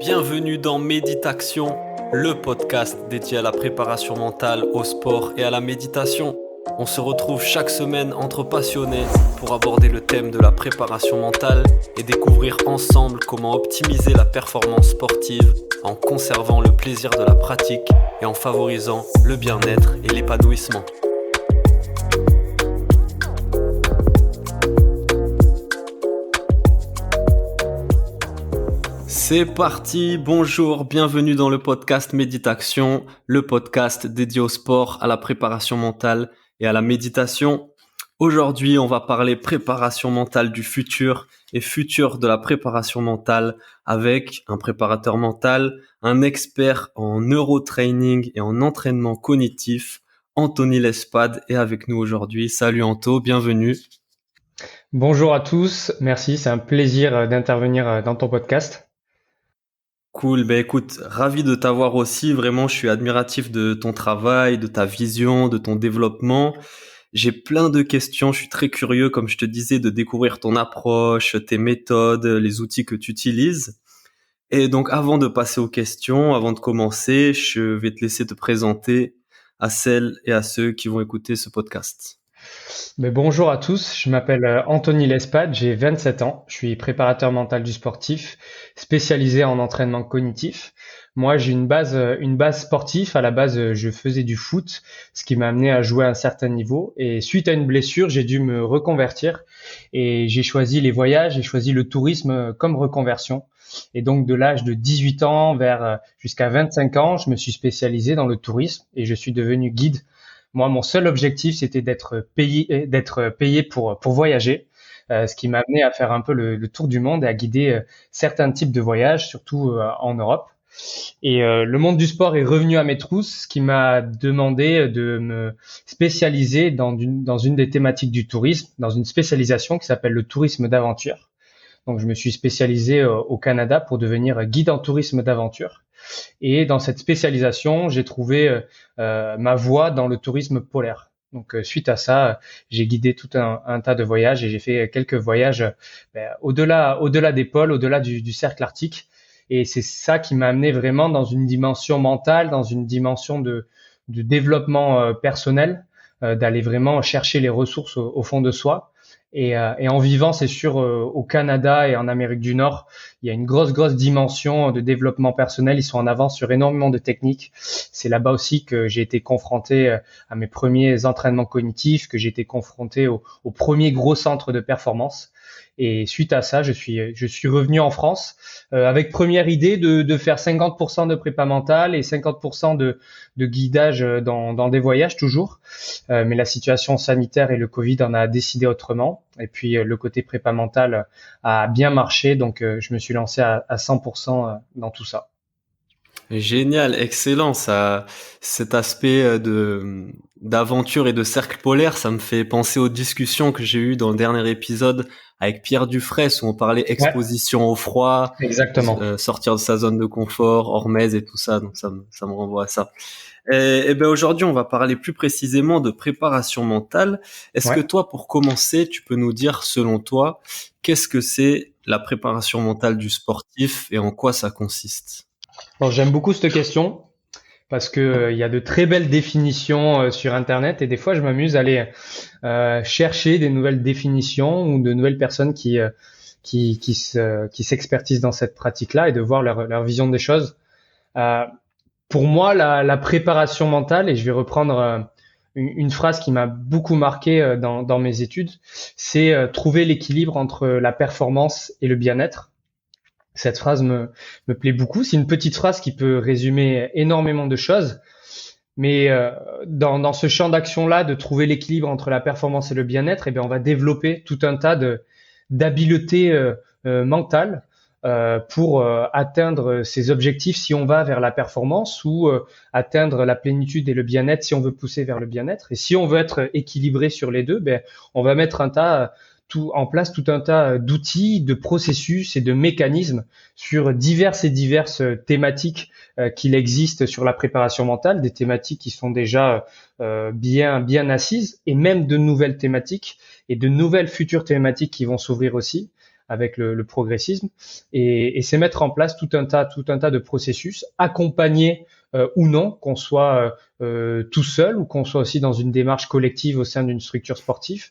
Bienvenue dans Méditation, le podcast dédié à la préparation mentale, au sport et à la méditation. On se retrouve chaque semaine entre passionnés pour aborder le thème de la préparation mentale et découvrir ensemble comment optimiser la performance sportive en conservant le plaisir de la pratique et en favorisant le bien-être et l'épanouissement. C'est parti, bonjour, bienvenue dans le podcast Méditation, le podcast dédié au sport, à la préparation mentale et à la méditation. Aujourd'hui, on va parler préparation mentale du futur et futur de la préparation mentale avec un préparateur mental, un expert en neurotraining et en entraînement cognitif, Anthony Lespade est avec nous aujourd'hui. Salut Anto, bienvenue. Bonjour à tous, merci, c'est un plaisir d'intervenir dans ton podcast. Cool, ben écoute, ravi de t'avoir aussi, vraiment je suis admiratif de ton travail, de ta vision, de ton développement. J'ai plein de questions, je suis très curieux, comme je te disais, de découvrir ton approche, tes méthodes, les outils que tu utilises. Et donc avant de passer aux questions, avant de commencer, je vais te laisser te présenter à celles et à ceux qui vont écouter ce podcast. Bonjour à tous, je m'appelle Anthony Lespade, j'ai 27 ans, je suis préparateur mental du sportif, spécialisé en entraînement cognitif. Moi, j'ai une base sportive. À la base, je faisais du foot, ce qui m'a amené à jouer à un certain niveau. Et suite à une blessure, j'ai dû me reconvertir et j'ai choisi les voyages, j'ai choisi le tourisme comme reconversion. Et donc, de l'âge de 18 ans jusqu'à 25 ans, je me suis spécialisé dans le tourisme et je suis devenu guide. Moi, mon seul objectif, c'était d'être payé pour voyager, ce qui m'a amené à faire un peu le tour du monde et à guider certains types de voyages, surtout en Europe. Et le monde du sport est revenu à mes trousses, ce qui m'a demandé de me spécialiser dans une des thématiques du tourisme, dans une spécialisation qui s'appelle le tourisme d'aventure. Donc, je me suis spécialisé au Canada pour devenir guide en tourisme d'aventure. Et dans cette spécialisation, j'ai trouvé ma voie dans le tourisme polaire. Donc, suite à ça, j'ai guidé tout un tas de voyages et j'ai fait quelques voyages au-delà des pôles, au-delà du cercle arctique. Et c'est ça qui m'a amené vraiment dans une dimension mentale, dans une dimension de développement personnel, d'aller vraiment chercher les ressources au fond de soi. Et en vivant, c'est sûr, au Canada et en Amérique du Nord, il y a une grosse dimension de développement personnel. Ils sont en avance sur énormément de techniques. C'est là-bas aussi que j'ai été confronté à mes premiers entraînements cognitifs, que j'ai été confronté au premier gros centre de performance. Et suite à ça, je suis revenu en France avec première idée de faire 50% de prépa mentale et 50% de guidage dans des voyages toujours. Mais la situation sanitaire et le Covid en a décidé autrement. Et puis le côté prépa mentale a bien marché, donc je me suis lancé à 100% dans tout ça. Génial, excellent. Ça, cet aspect d'aventure et de cercle polaire, ça me fait penser aux discussions que j'ai eues dans le dernier épisode avec Pierre Dufraisse où on parlait exposition au froid, Exactement. Sortir de sa zone de confort, hormèse et tout ça. Donc ça me renvoie à ça. Et ben aujourd'hui, on va parler plus précisément de préparation mentale. Est-ce que toi, pour commencer, tu peux nous dire, selon toi, qu'est-ce que c'est la préparation mentale du sportif et en quoi ça consiste? Bon, j'aime beaucoup cette question parce que il y a de très belles définitions sur Internet et des fois je m'amuse à aller chercher des nouvelles définitions ou de nouvelles personnes qui s'expertisent dans cette pratique-là et de voir leur vision des choses. Pour moi, la préparation mentale, et je vais reprendre une phrase qui m'a beaucoup marqué dans mes études, c'est trouver l'équilibre entre la performance et le bien-être. Cette phrase me plaît beaucoup. C'est une petite phrase qui peut résumer énormément de choses. Mais dans ce champ d'action-là, de trouver l'équilibre entre la performance et le bien-être, eh bien, on va développer tout un tas d'habiletés mentales pour atteindre ces objectifs si on va vers la performance ou atteindre la plénitude et le bien-être si on veut pousser vers le bien-être. Et si on veut être équilibré sur les deux, ben, on va mettre en place tout un tas d'outils, de processus et de mécanismes sur diverses thématiques qu'il existe sur la préparation mentale, des thématiques qui sont déjà bien assises et même de nouvelles thématiques et de nouvelles futures thématiques qui vont s'ouvrir aussi avec le progressisme, et c'est mettre en place tout un tas de processus, accompagnés ou non, qu'on soit tout seul ou qu'on soit aussi dans une démarche collective au sein d'une structure sportive,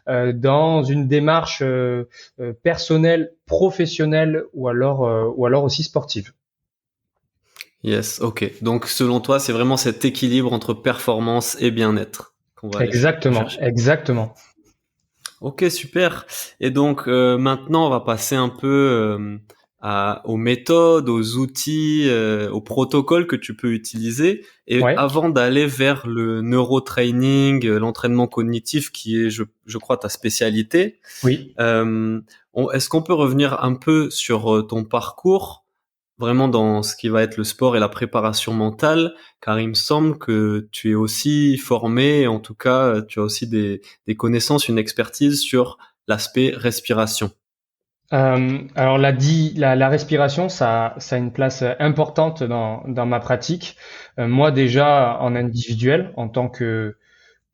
dans une démarche personnelle, professionnelle ou alors aussi sportive. Yes, ok. Donc selon toi, c'est vraiment cet équilibre entre performance et bien-être qu'on va aller Exactement, chercher. exactement. Ok, super. Et donc maintenant, on va passer un peu aux méthodes, aux outils, aux protocoles que tu peux utiliser. Et Ouais, avant d'aller vers le neurotraining, l'entraînement cognitif, qui est, je crois, ta spécialité, oui. euh, est-ce qu'on peut revenir un peu sur ton parcours, vraiment dans ce qui va être le sport et la préparation mentale, car il me semble que tu es aussi formé, en tout cas, tu as aussi des connaissances, une expertise sur l'aspect respiration. Alors la respiration, ça a une place importante dans ma pratique. Moi déjà en individuel, en tant que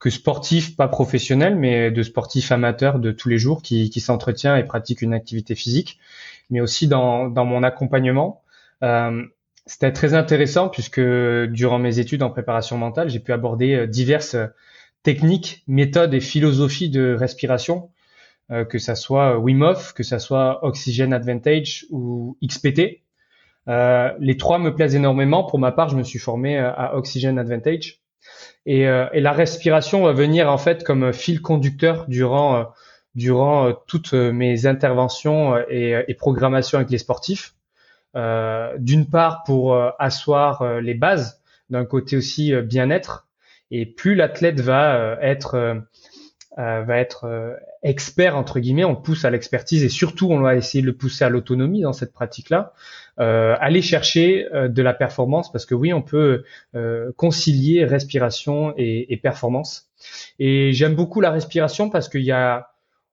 sportif, pas professionnel, mais de sportif amateur de tous les jours qui s'entretient et pratique une activité physique, mais aussi dans mon accompagnement. Euh, C'était très intéressant puisque durant mes études en préparation mentale, j'ai pu aborder diverses techniques, méthodes et philosophies de respiration, que ça soit Wim Hof, que ça soit Oxygen Advantage ou XPT. Les trois me plaisent énormément. Pour ma part, je me suis formé à Oxygen Advantage. Et la respiration va venir en fait comme fil conducteur durant toutes mes interventions et programmations avec les sportifs. D'une part pour asseoir les bases, d'un côté aussi bien-être. Et plus l'athlète va être expert entre guillemets, on le pousse à l'expertise et surtout on va essayer de le pousser à l'autonomie dans cette pratique-là, aller chercher de la performance parce que oui on peut concilier respiration et performance. Et j'aime beaucoup la respiration parce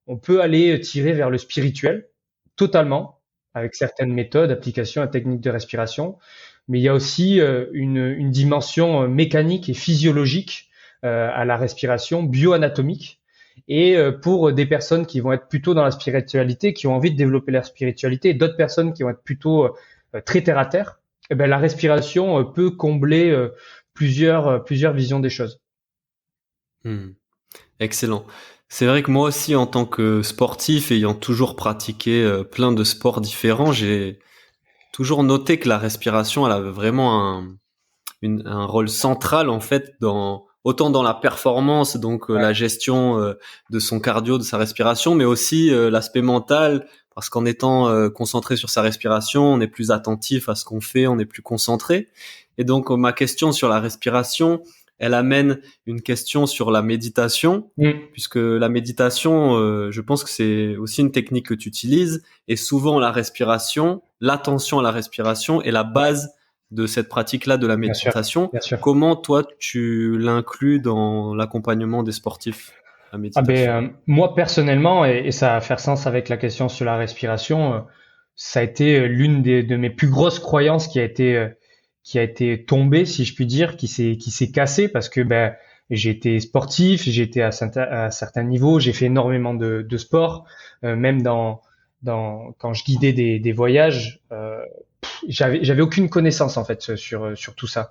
on peut aller tirer vers le spirituel totalement avec certaines méthodes, applications et techniques de respiration, mais il y a aussi une dimension mécanique et physiologique à la respiration, bioanatomique. Et pour des personnes qui vont être plutôt dans la spiritualité, qui ont envie de développer leur spiritualité, et d'autres personnes qui vont être plutôt très terre à terre, eh ben, la respiration peut combler plusieurs visions des choses. Hmm. Excellent. C'est vrai que moi aussi, en tant que sportif, ayant toujours pratiqué plein de sports différents, j'ai toujours noté que la respiration, elle avait vraiment un rôle central en fait dans autant dans la performance, donc Ouais, la gestion de son cardio, de sa respiration, mais aussi l'aspect mental, parce qu'en étant concentré sur sa respiration, on est plus attentif à ce qu'on fait, on est plus concentré. Et donc ma question sur la respiration, elle amène une question sur la méditation, mm, puisque la méditation, je pense que c'est aussi une technique que tu utilises, et souvent la respiration, l'attention à la respiration est la ouais, base de cette pratique-là de la bien sûr, méditation. bien sûr. Comment toi tu l'inclus dans l'accompagnement des sportifs, la Ah ben, méditation? moi personnellement, et ça va faire sens avec la question sur la respiration, ça a été l'une de mes plus grosses croyances qui a été tombée, si je puis dire, qui s'est cassée parce que ben j'ai été sportif, j'ai été à certains niveaux, j'ai fait énormément de sport, même dans quand je guidais des voyages, j'avais aucune connaissance en fait sur tout ça.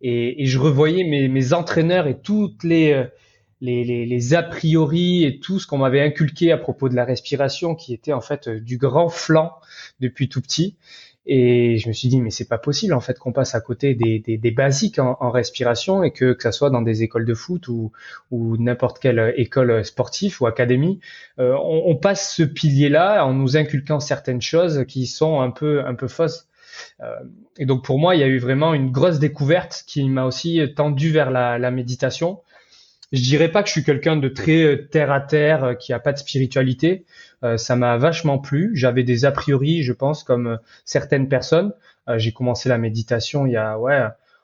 Et je revoyais mes entraîneurs et toutes les a priori et tout ce qu'on m'avait inculqué à propos de la respiration qui était en fait du grand flanc depuis tout petit. Et je me suis dit, mais c'est pas possible en fait qu'on passe à côté des basiques en respiration et que ça soit dans des écoles de foot ou n'importe quelle école sportive ou académie, on passe ce pilier-là en nous inculquant certaines choses qui sont un peu fausses. Euh, et donc pour moi, il y a eu vraiment une grosse découverte qui m'a aussi tendu vers la méditation. Je dirais pas que je suis quelqu'un de très terre à terre, qui a pas de spiritualité. Ça m'a vachement plu. J'avais des a priori, je pense, comme certaines personnes. J'ai commencé la méditation il y a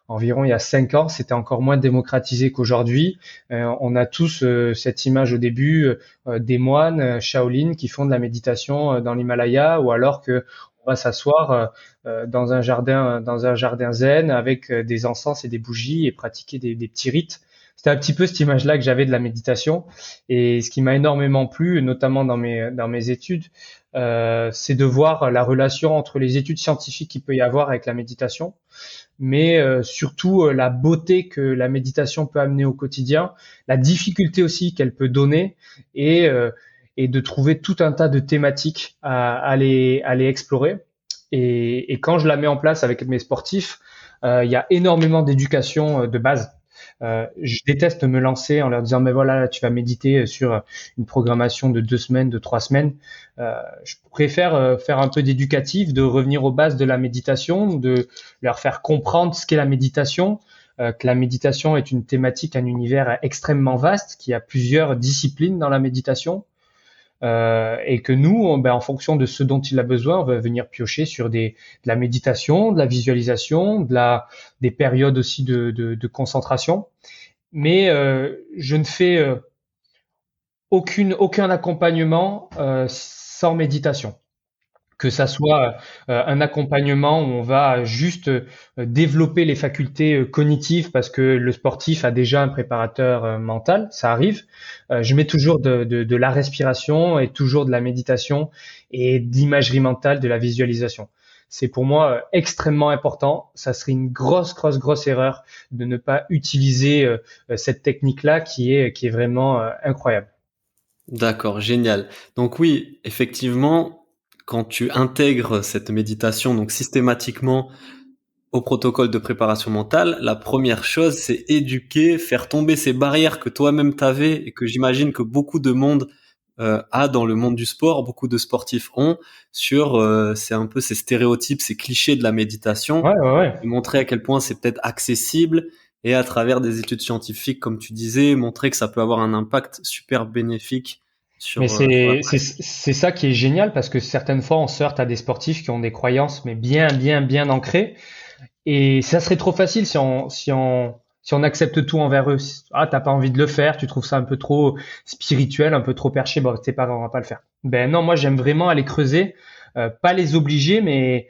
environ il y a 5 ans. C'était encore moins démocratisé qu'aujourd'hui. On a tous cette image au début des moines Shaolin qui font de la méditation dans l'Himalaya, ou alors que on va s'asseoir dans un jardin zen avec des encens et des bougies et pratiquer des petits rites. c'était un petit peu cette image-là que j'avais de la méditation. Et ce qui m'a énormément plu, notamment dans mes études, c'est de voir la relation entre les études scientifiques qu'il peut y avoir avec la méditation, mais surtout la beauté que la méditation peut amener au quotidien, la difficulté aussi qu'elle peut donner, et, euh, et de trouver tout un tas de thématiques à les explorer. Et quand je la mets en place avec mes sportifs, il y a énormément d'éducation de base. Je déteste me lancer en leur disant, mais voilà, tu vas méditer sur une programmation de 2 semaines, de 3 semaines. Je préfère faire un peu d'éducatif, de revenir aux bases de la méditation, de leur faire comprendre ce qu'est la méditation, que la méditation est une thématique, un univers extrêmement vaste, qu'il y a plusieurs disciplines dans la méditation. Et que nous, en fonction de ce dont il a besoin, on va venir piocher sur de la méditation, de la visualisation, des périodes aussi de concentration. Mais je ne fais aucun accompagnement sans méditation. Que ça soit un accompagnement où on va juste développer les facultés cognitives parce que le sportif a déjà un préparateur mental, ça arrive. Je mets toujours de la respiration et toujours de la méditation et de l'imagerie mentale, de la visualisation. C'est pour moi extrêmement important. Ça serait une grosse erreur de ne pas utiliser cette technique-là qui est vraiment incroyable. D'accord, génial. Donc oui, effectivement, quand tu intègres cette méditation donc systématiquement au protocole de préparation mentale, la première chose, c'est éduquer, faire tomber ces barrières que toi-même t'avais et que j'imagine que beaucoup de monde a dans le monde du sport, beaucoup de sportifs ont sur c'est un peu ces stéréotypes, ces clichés de la méditation, Ouais, ouais, ouais. et montrer à quel point c'est peut-être accessible et à travers des études scientifiques, comme tu disais, montrer que ça peut avoir un impact super bénéfique Mais sur la c'est ça qui est génial parce que certaines fois on se heurte à des sportifs qui ont des croyances mais bien ancrées et ça serait trop facile si on accepte tout envers eux. Ah, t'as pas envie de le faire, tu trouves ça un peu trop spirituel, un peu trop perché, bon c'est pas grave, on va pas le faire. Ben non, moi j'aime vraiment aller creuser, pas les obliger mais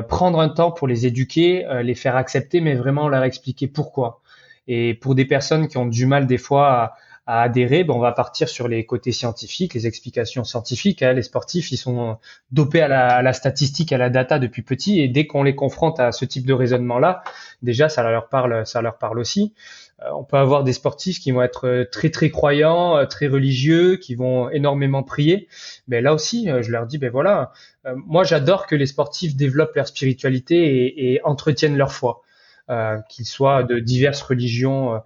prendre un temps pour les éduquer, les faire accepter mais vraiment leur expliquer pourquoi. Et pour des personnes qui ont du mal des fois à adhérer, ben on va partir sur les côtés scientifiques, les explications scientifiques, hein. Les sportifs, ils sont dopés à la statistique, à la data depuis petit, et dès qu'on les confronte à ce type de raisonnement-là, déjà ça leur parle aussi. On peut avoir des sportifs qui vont être très croyants, très religieux, qui vont énormément prier. Ben là aussi, je leur dis, ben voilà, moi j'adore que les sportifs développent leur spiritualité et entretiennent leur foi. Qu'ils soient de diverses religions,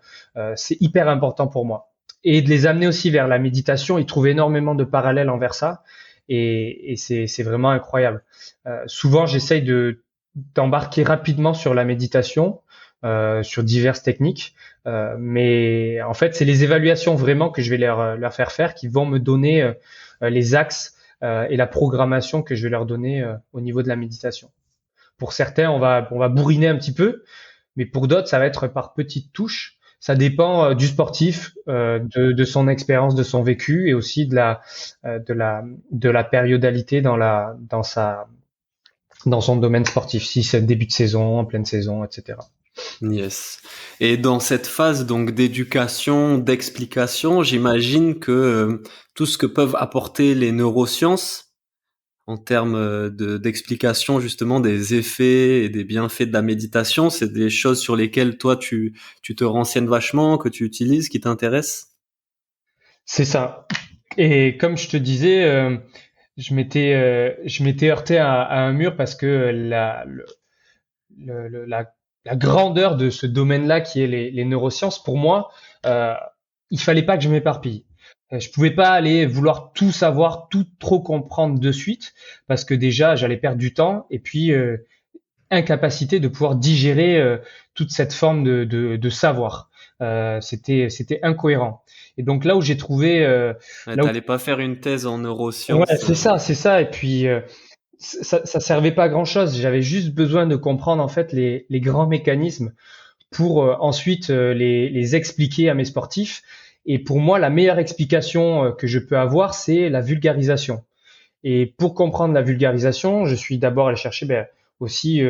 c'est hyper important pour moi et de les amener aussi vers la méditation. Ils trouvent énormément de parallèles envers ça et c'est vraiment incroyable. Souvent, j'essaye d'embarquer rapidement sur la méditation, sur diverses techniques, mais en fait, c'est les évaluations vraiment que je vais leur faire qui vont me donner les axes et la programmation que je vais leur donner au niveau de la méditation. Pour certains, on va bourriner un petit peu, mais pour d'autres, ça va être par petites touches. Ça dépend du sportif, de son expérience, de son vécu et aussi de la périodalité dans son domaine sportif, si c'est début de saison, en pleine saison, etc. Yes. Et dans cette phase donc d'éducation, d'explication, j'imagine que tout ce que peuvent apporter les neurosciences en termes d'explication justement des effets et des bienfaits de la méditation, c'est des choses sur lesquelles toi tu te renseignes vachement, que tu utilises, qui t'intéressent? C'est ça. Et comme je te disais, je m'étais heurté à un mur parce que la grandeur de ce domaine-là qui est les neurosciences, pour moi, euh, il fallait pas que je m'éparpille. Je pouvais pas aller vouloir tout savoir, tout trop comprendre de suite, parce que déjà j'allais perdre du temps et puis incapacité de pouvoir digérer toute cette forme de savoir. C'était incohérent. Et donc là où j'ai trouvé, Ouais, là où t'allais pas faire une thèse en ouais, neurosciences. c'est ça. Et puis ça servait pas à grand chose. J'avais juste besoin de comprendre en fait les grands mécanismes pour ensuite les expliquer à mes sportifs. Et pour moi, la meilleure explication que je peux avoir, c'est la vulgarisation. Et pour comprendre la vulgarisation, je suis d'abord allé chercher, ben, aussi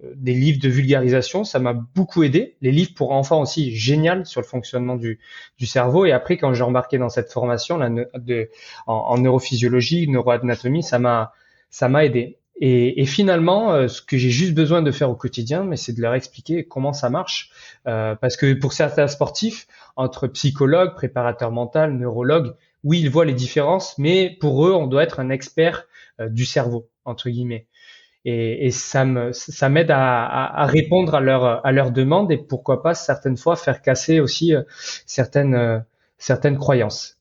des livres de vulgarisation. Ça m'a beaucoup aidé. Les livres pour enfants aussi, génial sur le fonctionnement du cerveau. Et après, quand j'ai embarqué dans cette formation en neurophysiologie, neuroanatomie, ça m'a aidé. Et finalement, ce que j'ai juste besoin de faire au quotidien, mais c'est de leur expliquer comment ça marche. Parce que pour certains sportifs, entre psychologue, préparateur mental, neurologue, oui, ils voient les différences, mais pour eux, on doit être un expert du cerveau, entre guillemets. Et ça m'aide à répondre à leurs demandes et pourquoi pas certaines fois faire casser aussi certaines croyances.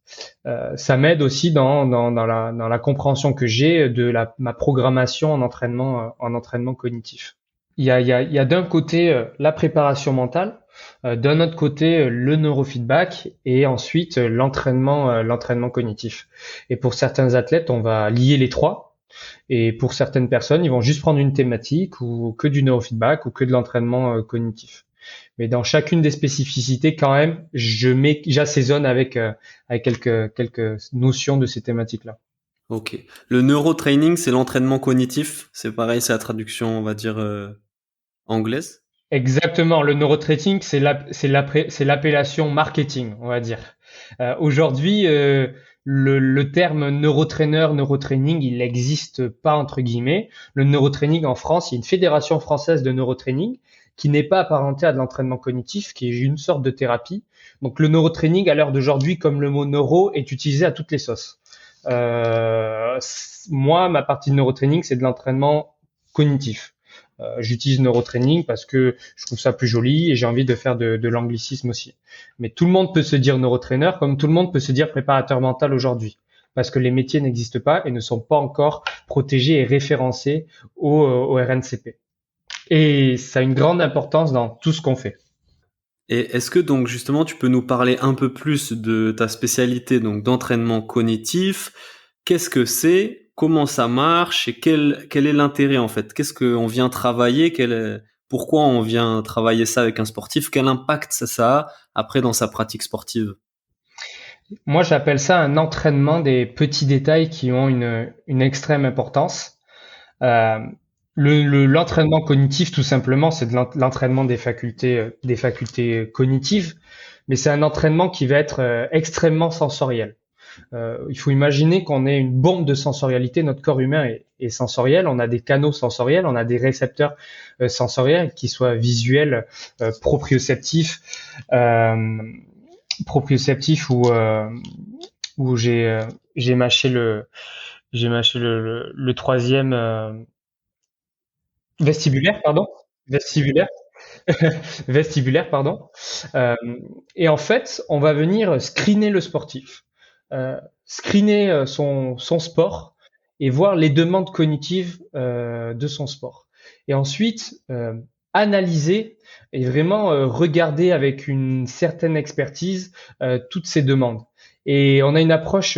Ça m'aide aussi dans la compréhension que j'ai de ma programmation en entraînement cognitif. Il y a d'un côté la préparation mentale, d'un autre côté le neurofeedback et ensuite l'entraînement cognitif. Et pour certains athlètes, on va lier les trois. Et pour certaines personnes, ils vont juste prendre une thématique ou que du neurofeedback ou que de l'entraînement cognitif. Mais dans chacune des spécificités, quand même, j'assaisonne avec quelques notions de ces thématiques-là. Ok. Le neurotraining, c'est l'entraînement cognitif. C'est pareil, c'est la traduction, on va dire, anglaise. Exactement. Le neurotraining, c'est l'appellation marketing, on va dire. Aujourd'hui, le terme neurotrainer, neurotraining, il n'existe pas entre guillemets. Le neurotraining en France, il y a une fédération française de neurotraining qui n'est pas apparentée à de l'entraînement cognitif, qui est une sorte de thérapie. Donc le neurotraining, à l'heure d'aujourd'hui, comme le mot neuro, est utilisé à toutes les sauces. Moi, ma partie de neurotraining, c'est de l'entraînement cognitif. J'utilise neurotraining parce que je trouve ça plus joli et j'ai envie de faire de l'anglicisme aussi. Mais tout le monde peut se dire neurotrainer comme tout le monde peut se dire préparateur mental aujourd'hui parce que les métiers n'existent pas et ne sont pas encore protégés et référencés au RNCP. Et ça a une grande importance dans tout ce qu'on fait. Et est-ce que donc justement tu peux nous parler un peu plus de ta spécialité donc d'entraînement cognitif? Qu'est-ce que c'est? Comment ça marche? Et quel est l'intérêt en fait? Qu'est-ce qu'on vient travailler? Pourquoi on vient travailler ça avec un sportif? Quel impact ça a après dans sa pratique sportive? Moi, j'appelle ça un entraînement des petits détails qui ont une extrême importance. Euh, L'entraînement cognitif, tout simplement, c'est de l'entraînement des facultés cognitives, mais c'est un entraînement qui va être extrêmement sensoriel. Il faut imaginer qu'on est une bombe de sensorialité. Notre corps humain est sensoriel. On a des canaux sensoriels, on a des récepteurs sensoriels, qui soient visuels, proprioceptifs, où j'ai mâché le troisième vestibulaire, pardon. Vestibulaire. Vestibulaire, pardon. Euh, et en fait, on va venir screener le sportif, screener son sport et voir les demandes cognitives de son sport. Et ensuite, analyser et vraiment regarder avec une certaine expertise toutes ces demandes. Et on a une approche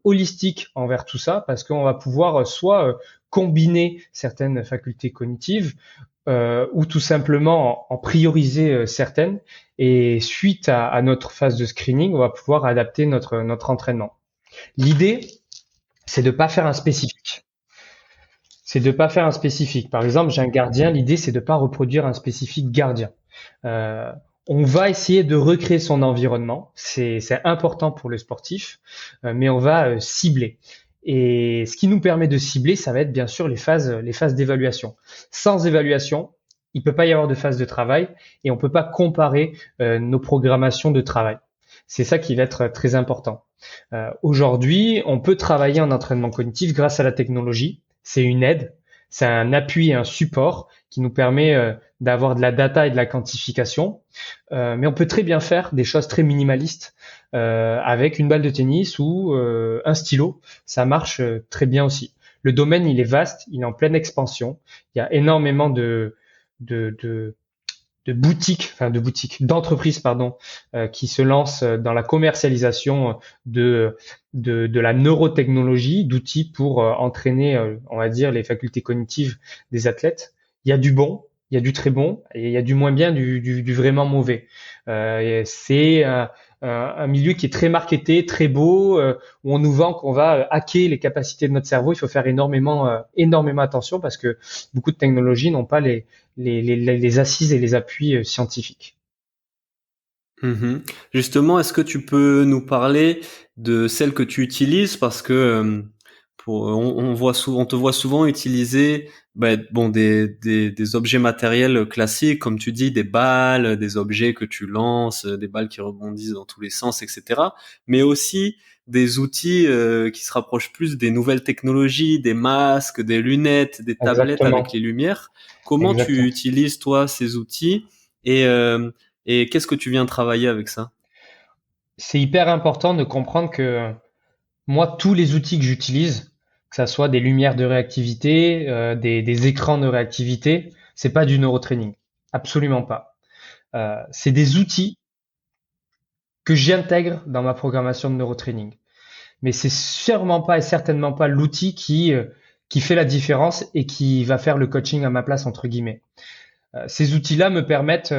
holistique envers tout ça parce qu'on va pouvoir soit combiner certaines facultés cognitives ou tout simplement en prioriser certaines. Et suite à notre phase de screening, on va pouvoir adapter notre entraînement. L'idée, c'est de pas faire un spécifique. C'est de pas faire un spécifique. Par exemple, j'ai un gardien. L'idée, c'est de pas reproduire un spécifique gardien. Euh, on va essayer de recréer son environnement. C'est important pour le sportif, mais on va cibler. Et ce qui nous permet de cibler, ça va être bien sûr les phases d'évaluation. Sans évaluation, il peut pas y avoir de phase de travail et on peut pas comparer nos programmations de travail. C'est ça qui va être très important. Aujourd'hui, on peut travailler en entraînement cognitif grâce à la technologie. C'est une aide, c'est un appui et un support qui nous permet d'avoir de la data et de la quantification. Mais on peut très bien faire des choses très minimalistes avec une balle de tennis ou un stylo. Ça marche très bien aussi. Le domaine, il est vaste, il est en pleine expansion. Il y a énormément de, de, d'entreprises, pardon, qui se lancent dans la commercialisation de la neurotechnologie, d'outils pour entraîner, on va dire, les facultés cognitives des athlètes. Il y a du bon, il y a du très bon, et il y a du moins bien, du vraiment mauvais. C'est un milieu qui est très marketé, très beau, où on nous vend qu'on va hacker les capacités de notre cerveau. Il faut faire énormément attention parce que beaucoup de technologies n'ont pas les assises et les appuis scientifiques. Mhm. Justement, est-ce que tu peux nous parler de celle que tu utilises parce que on te voit souvent utiliser bon des objets matériels classiques comme tu dis des balles, des objets que tu lances, des balles qui rebondissent dans tous les sens, etc. Mais aussi des outils qui se rapprochent plus des nouvelles technologies, des masques, des lunettes, des tablettes avec Exactement, les lumières. Comment tu exactement. utilises toi ces outils et et qu'est-ce que tu viens travailler avec ça? C'est hyper important de comprendre que moi, tous les outils que j'utilise, que ça soit des lumières de réactivité, des écrans de réactivité, c'est pas du neurotraining. Absolument pas. C'est des outils que j'intègre dans ma programmation de neurotraining. Mais c'est sûrement pas et certainement pas l'outil qui fait la différence et qui va faire le coaching à ma place, entre guillemets. Ces outils-là me permettent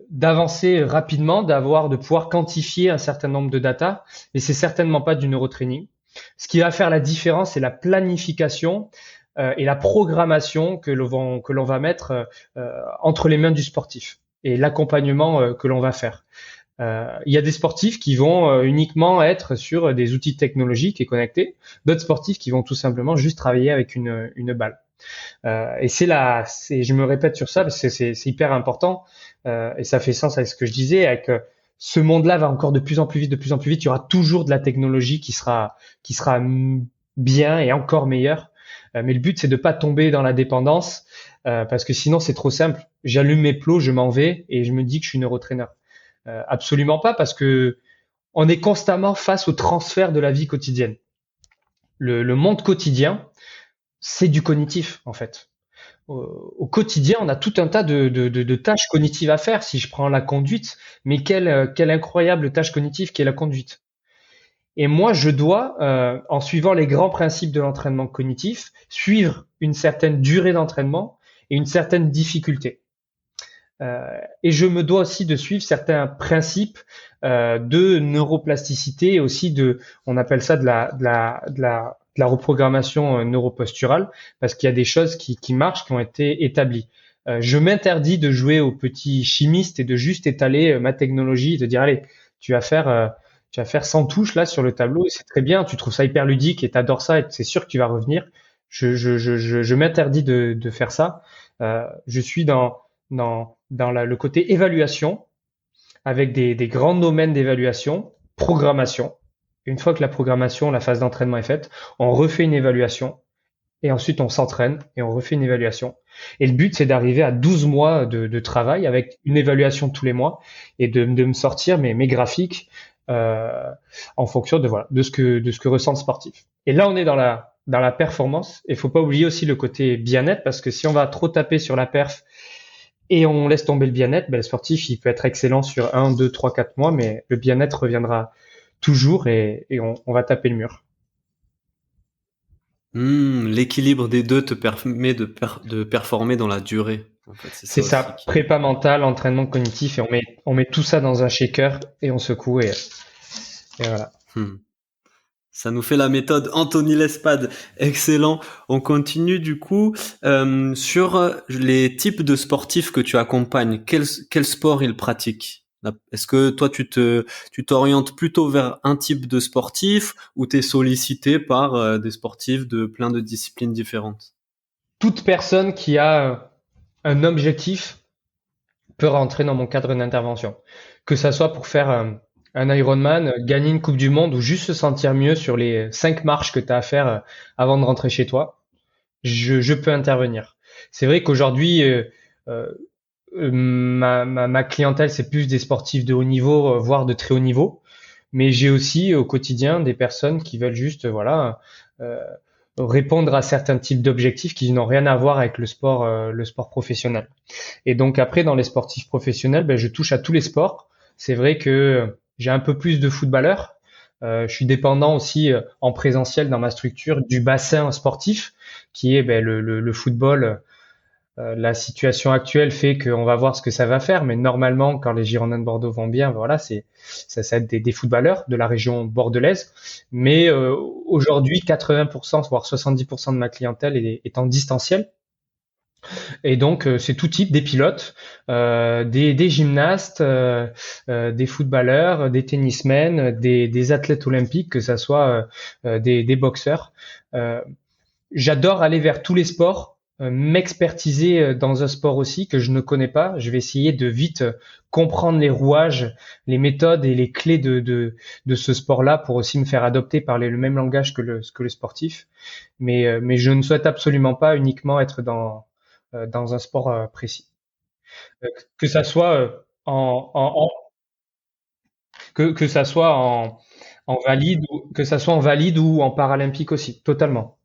d'avancer rapidement, de pouvoir quantifier un certain nombre de data, mais c'est certainement pas du neurotraining. Ce qui va faire la différence, c'est la planification et la programmation que l'on va mettre entre les mains du sportif et l'accompagnement que l'on va faire. Il y a des sportifs qui vont uniquement être sur des outils technologiques et connectés, d'autres sportifs qui vont tout simplement juste travailler avec une balle. Et je me répète sur ça parce que c'est hyper important et ça fait sens avec ce que je disais, avec ce monde-là va encore de plus en plus vite, de plus en plus vite. Il y aura toujours de la technologie qui sera bien et encore meilleure. Mais le but c'est de pas tomber dans la dépendance parce que sinon c'est trop simple. J'allume mes plots, je m'en vais et je me dis que je suis neurotraîneur. Absolument pas parce que on est constamment face au transfert de la vie quotidienne. Le monde quotidien, c'est du cognitif en fait. Au quotidien, on a tout un tas de tâches cognitives à faire. Si je prends la conduite, mais quelle incroyable tâche cognitive qu'est la conduite. Et moi, je dois, en suivant les grands principes de l'entraînement cognitif, suivre une certaine durée d'entraînement et une certaine difficulté. Et je me dois aussi de suivre certains principes de neuroplasticité et aussi on appelle ça de la reprogrammation neuroposturale, parce qu'il y a des choses qui marchent, qui ont été établies. Je m'interdis de jouer au petit chimiste et de juste étaler ma technologie, de dire allez, tu vas faire euh, tu vas faire 100 touches là sur le tableau et c'est très bien, tu trouves ça hyper ludique et t'adores ça et c'est sûr que tu vas revenir. Je m'interdis de faire ça. Je suis dans le côté évaluation avec des grands domaines d'évaluation, programmation. Une fois que la programmation, la phase d'entraînement est faite, on refait une évaluation et ensuite on s'entraîne et on refait une évaluation. Et le but, c'est d'arriver à 12 mois de travail avec une évaluation tous les mois et de me sortir mes graphiques euh, en fonction de ce que ressent le sportif. Et là, on est dans la performance. Et il faut pas oublier aussi le côté bien-être parce que si on va trop taper sur la perf et on laisse tomber le bien-être, ben, le sportif, il peut être excellent sur 1, 2, 3, 4 mois, mais le bien-être reviendra toujours et on va taper le mur. L'équilibre des deux te permet de performer dans la durée. En fait, c'est C'est ça aussi ça, qui. prépa mental, entraînement cognitif, et on met tout ça dans un shaker et on secoue et voilà. Hmm. Ça nous fait la méthode Anthony Lespade. Excellent. On continue du coup sur les types de sportifs que tu accompagnes. Quel sport ils pratiquent? Est-ce que toi tu t'orientes plutôt vers un type de sportif ou t'es sollicité par des sportifs de plein de disciplines différentes? Toute personne qui a un objectif peut rentrer dans mon cadre d'intervention. Que ça soit pour faire un Ironman, gagner une Coupe du Monde ou juste se sentir mieux sur les 5 marches que tu as à faire avant de rentrer chez toi, je peux intervenir. C'est vrai qu'aujourd'hui, euh, ma clientèle, c'est plus des sportifs de haut niveau, voire de très haut niveau. Mais j'ai aussi au quotidien des personnes qui veulent juste, voilà, euh, répondre à certains types d'objectifs qui n'ont rien à voir avec le sport professionnel. Et donc après, dans les sportifs professionnels, ben, je touche à tous les sports. C'est vrai que j'ai un peu plus de footballeurs. Je suis dépendant aussi en présentiel dans ma structure du bassin sportif, qui est ben, le football La situation actuelle fait qu'on va voir ce que ça va faire, mais normalement, quand les Girondins de Bordeaux vont bien, voilà, ça va être des footballeurs de la région bordelaise. Mais aujourd'hui, 80%, voire 70% de ma clientèle est en distanciel. Et donc, c'est tout type, des pilotes, des gymnastes, des footballeurs, des tennismen, des athlètes olympiques, que ça soit des boxeurs. Euh, J'adore aller vers tous les sports, m'expertiser dans un sport aussi que je ne connais pas. Je vais essayer de vite comprendre les rouages, les méthodes et les clés de ce sport-là pour aussi me faire adopter, parler le même langage que le sportif. Mais je ne souhaite absolument pas uniquement être dans un sport précis. Euh, que ça soit que ça soit en valide ou que ça soit en valide ou en paralympique aussi, totalement.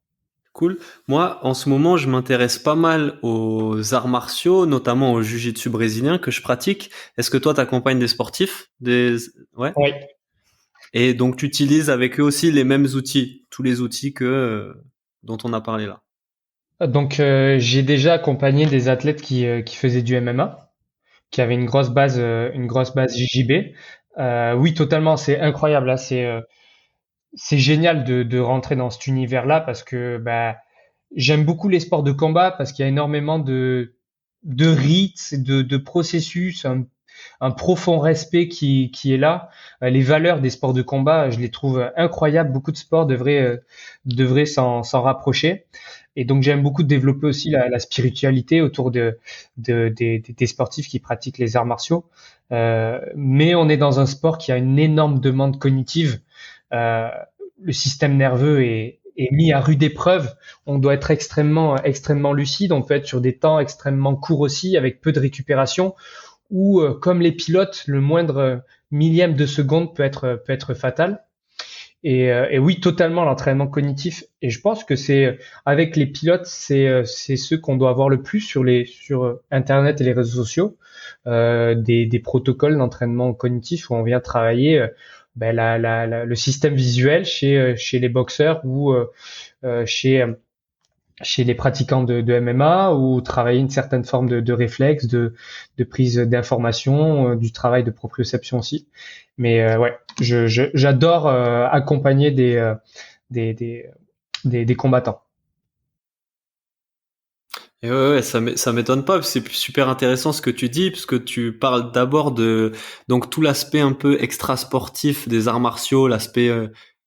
Cool. Moi, en ce moment, je m'intéresse pas mal aux arts martiaux, notamment au jiu-jitsu brésilien que je pratique. Est-ce que toi, t'accompagnes des sportifs? Ouais. Oui. Et donc, tu utilises avec eux aussi les mêmes outils, tous les outils dont on a parlé là. Donc j'ai déjà accompagné des athlètes qui faisaient du MMA, qui avaient une grosse base JJB. Oui, totalement, c'est incroyable. Là, c'est génial de rentrer dans cet univers-là parce que bah, j'aime beaucoup les sports de combat parce qu'il y a énormément de rites, de processus, un profond respect qui est là. Les valeurs des sports de combat, je les trouve incroyables. Beaucoup de sports devraient s'en rapprocher. Et donc j'aime beaucoup développer aussi la spiritualité autour des sportifs qui pratiquent les arts martiaux. Mais on est dans un sport qui a une énorme demande cognitive. Euh, le système nerveux est mis à rude épreuve. On doit être extrêmement lucide. On peut être sur des temps extrêmement courts aussi, avec peu de récupération. Ou comme les pilotes, le moindre millième de seconde peut être fatal. Et oui, totalement l'entraînement cognitif. Et je pense que c'est avec les pilotes, c'est ceux qu'on doit avoir le plus sur Internet et les réseaux sociaux, des protocoles d'entraînement cognitif où on vient travailler ben, le système visuel chez les boxeurs ou chez chez les pratiquants de MMA ou travailler une certaine forme de réflexe, de prise d'information, du travail de proprioception aussi. Mais ouais, j'adore accompagner des, des, des combattants. Et ouais, ça m'étonne pas, c'est super intéressant ce que tu dis, parce que tu parles d'abord de donc tout l'aspect un peu extra sportif des arts martiaux, l'aspect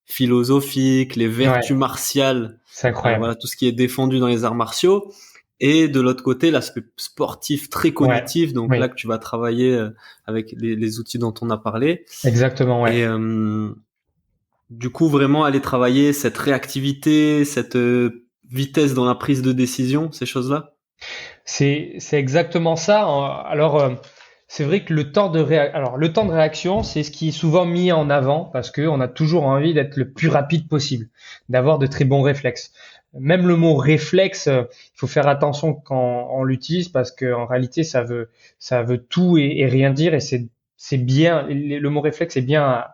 philosophique, les Ouais, vertus martiales, c'est incroyable. voilà tout ce qui est défendu dans les arts martiaux, et de l'autre côté l'aspect sportif très Ouais, cognitif, donc oui, là que tu vas travailler avec les outils dont on a parlé, exactement, ouais. et du coup vraiment aller travailler cette réactivité, cette vitesse dans la prise de décision, ces choses-là. C'est exactement ça. Alors, c'est vrai que le temps de réaction, c'est ce qui est souvent mis en avant parce que on a toujours envie d'être le plus rapide possible, d'avoir de très bons réflexes. Même le mot réflexe, il faut faire attention quand on l'utilise parce que en réalité, ça veut tout et rien dire et c'est bien. Le mot réflexe est bien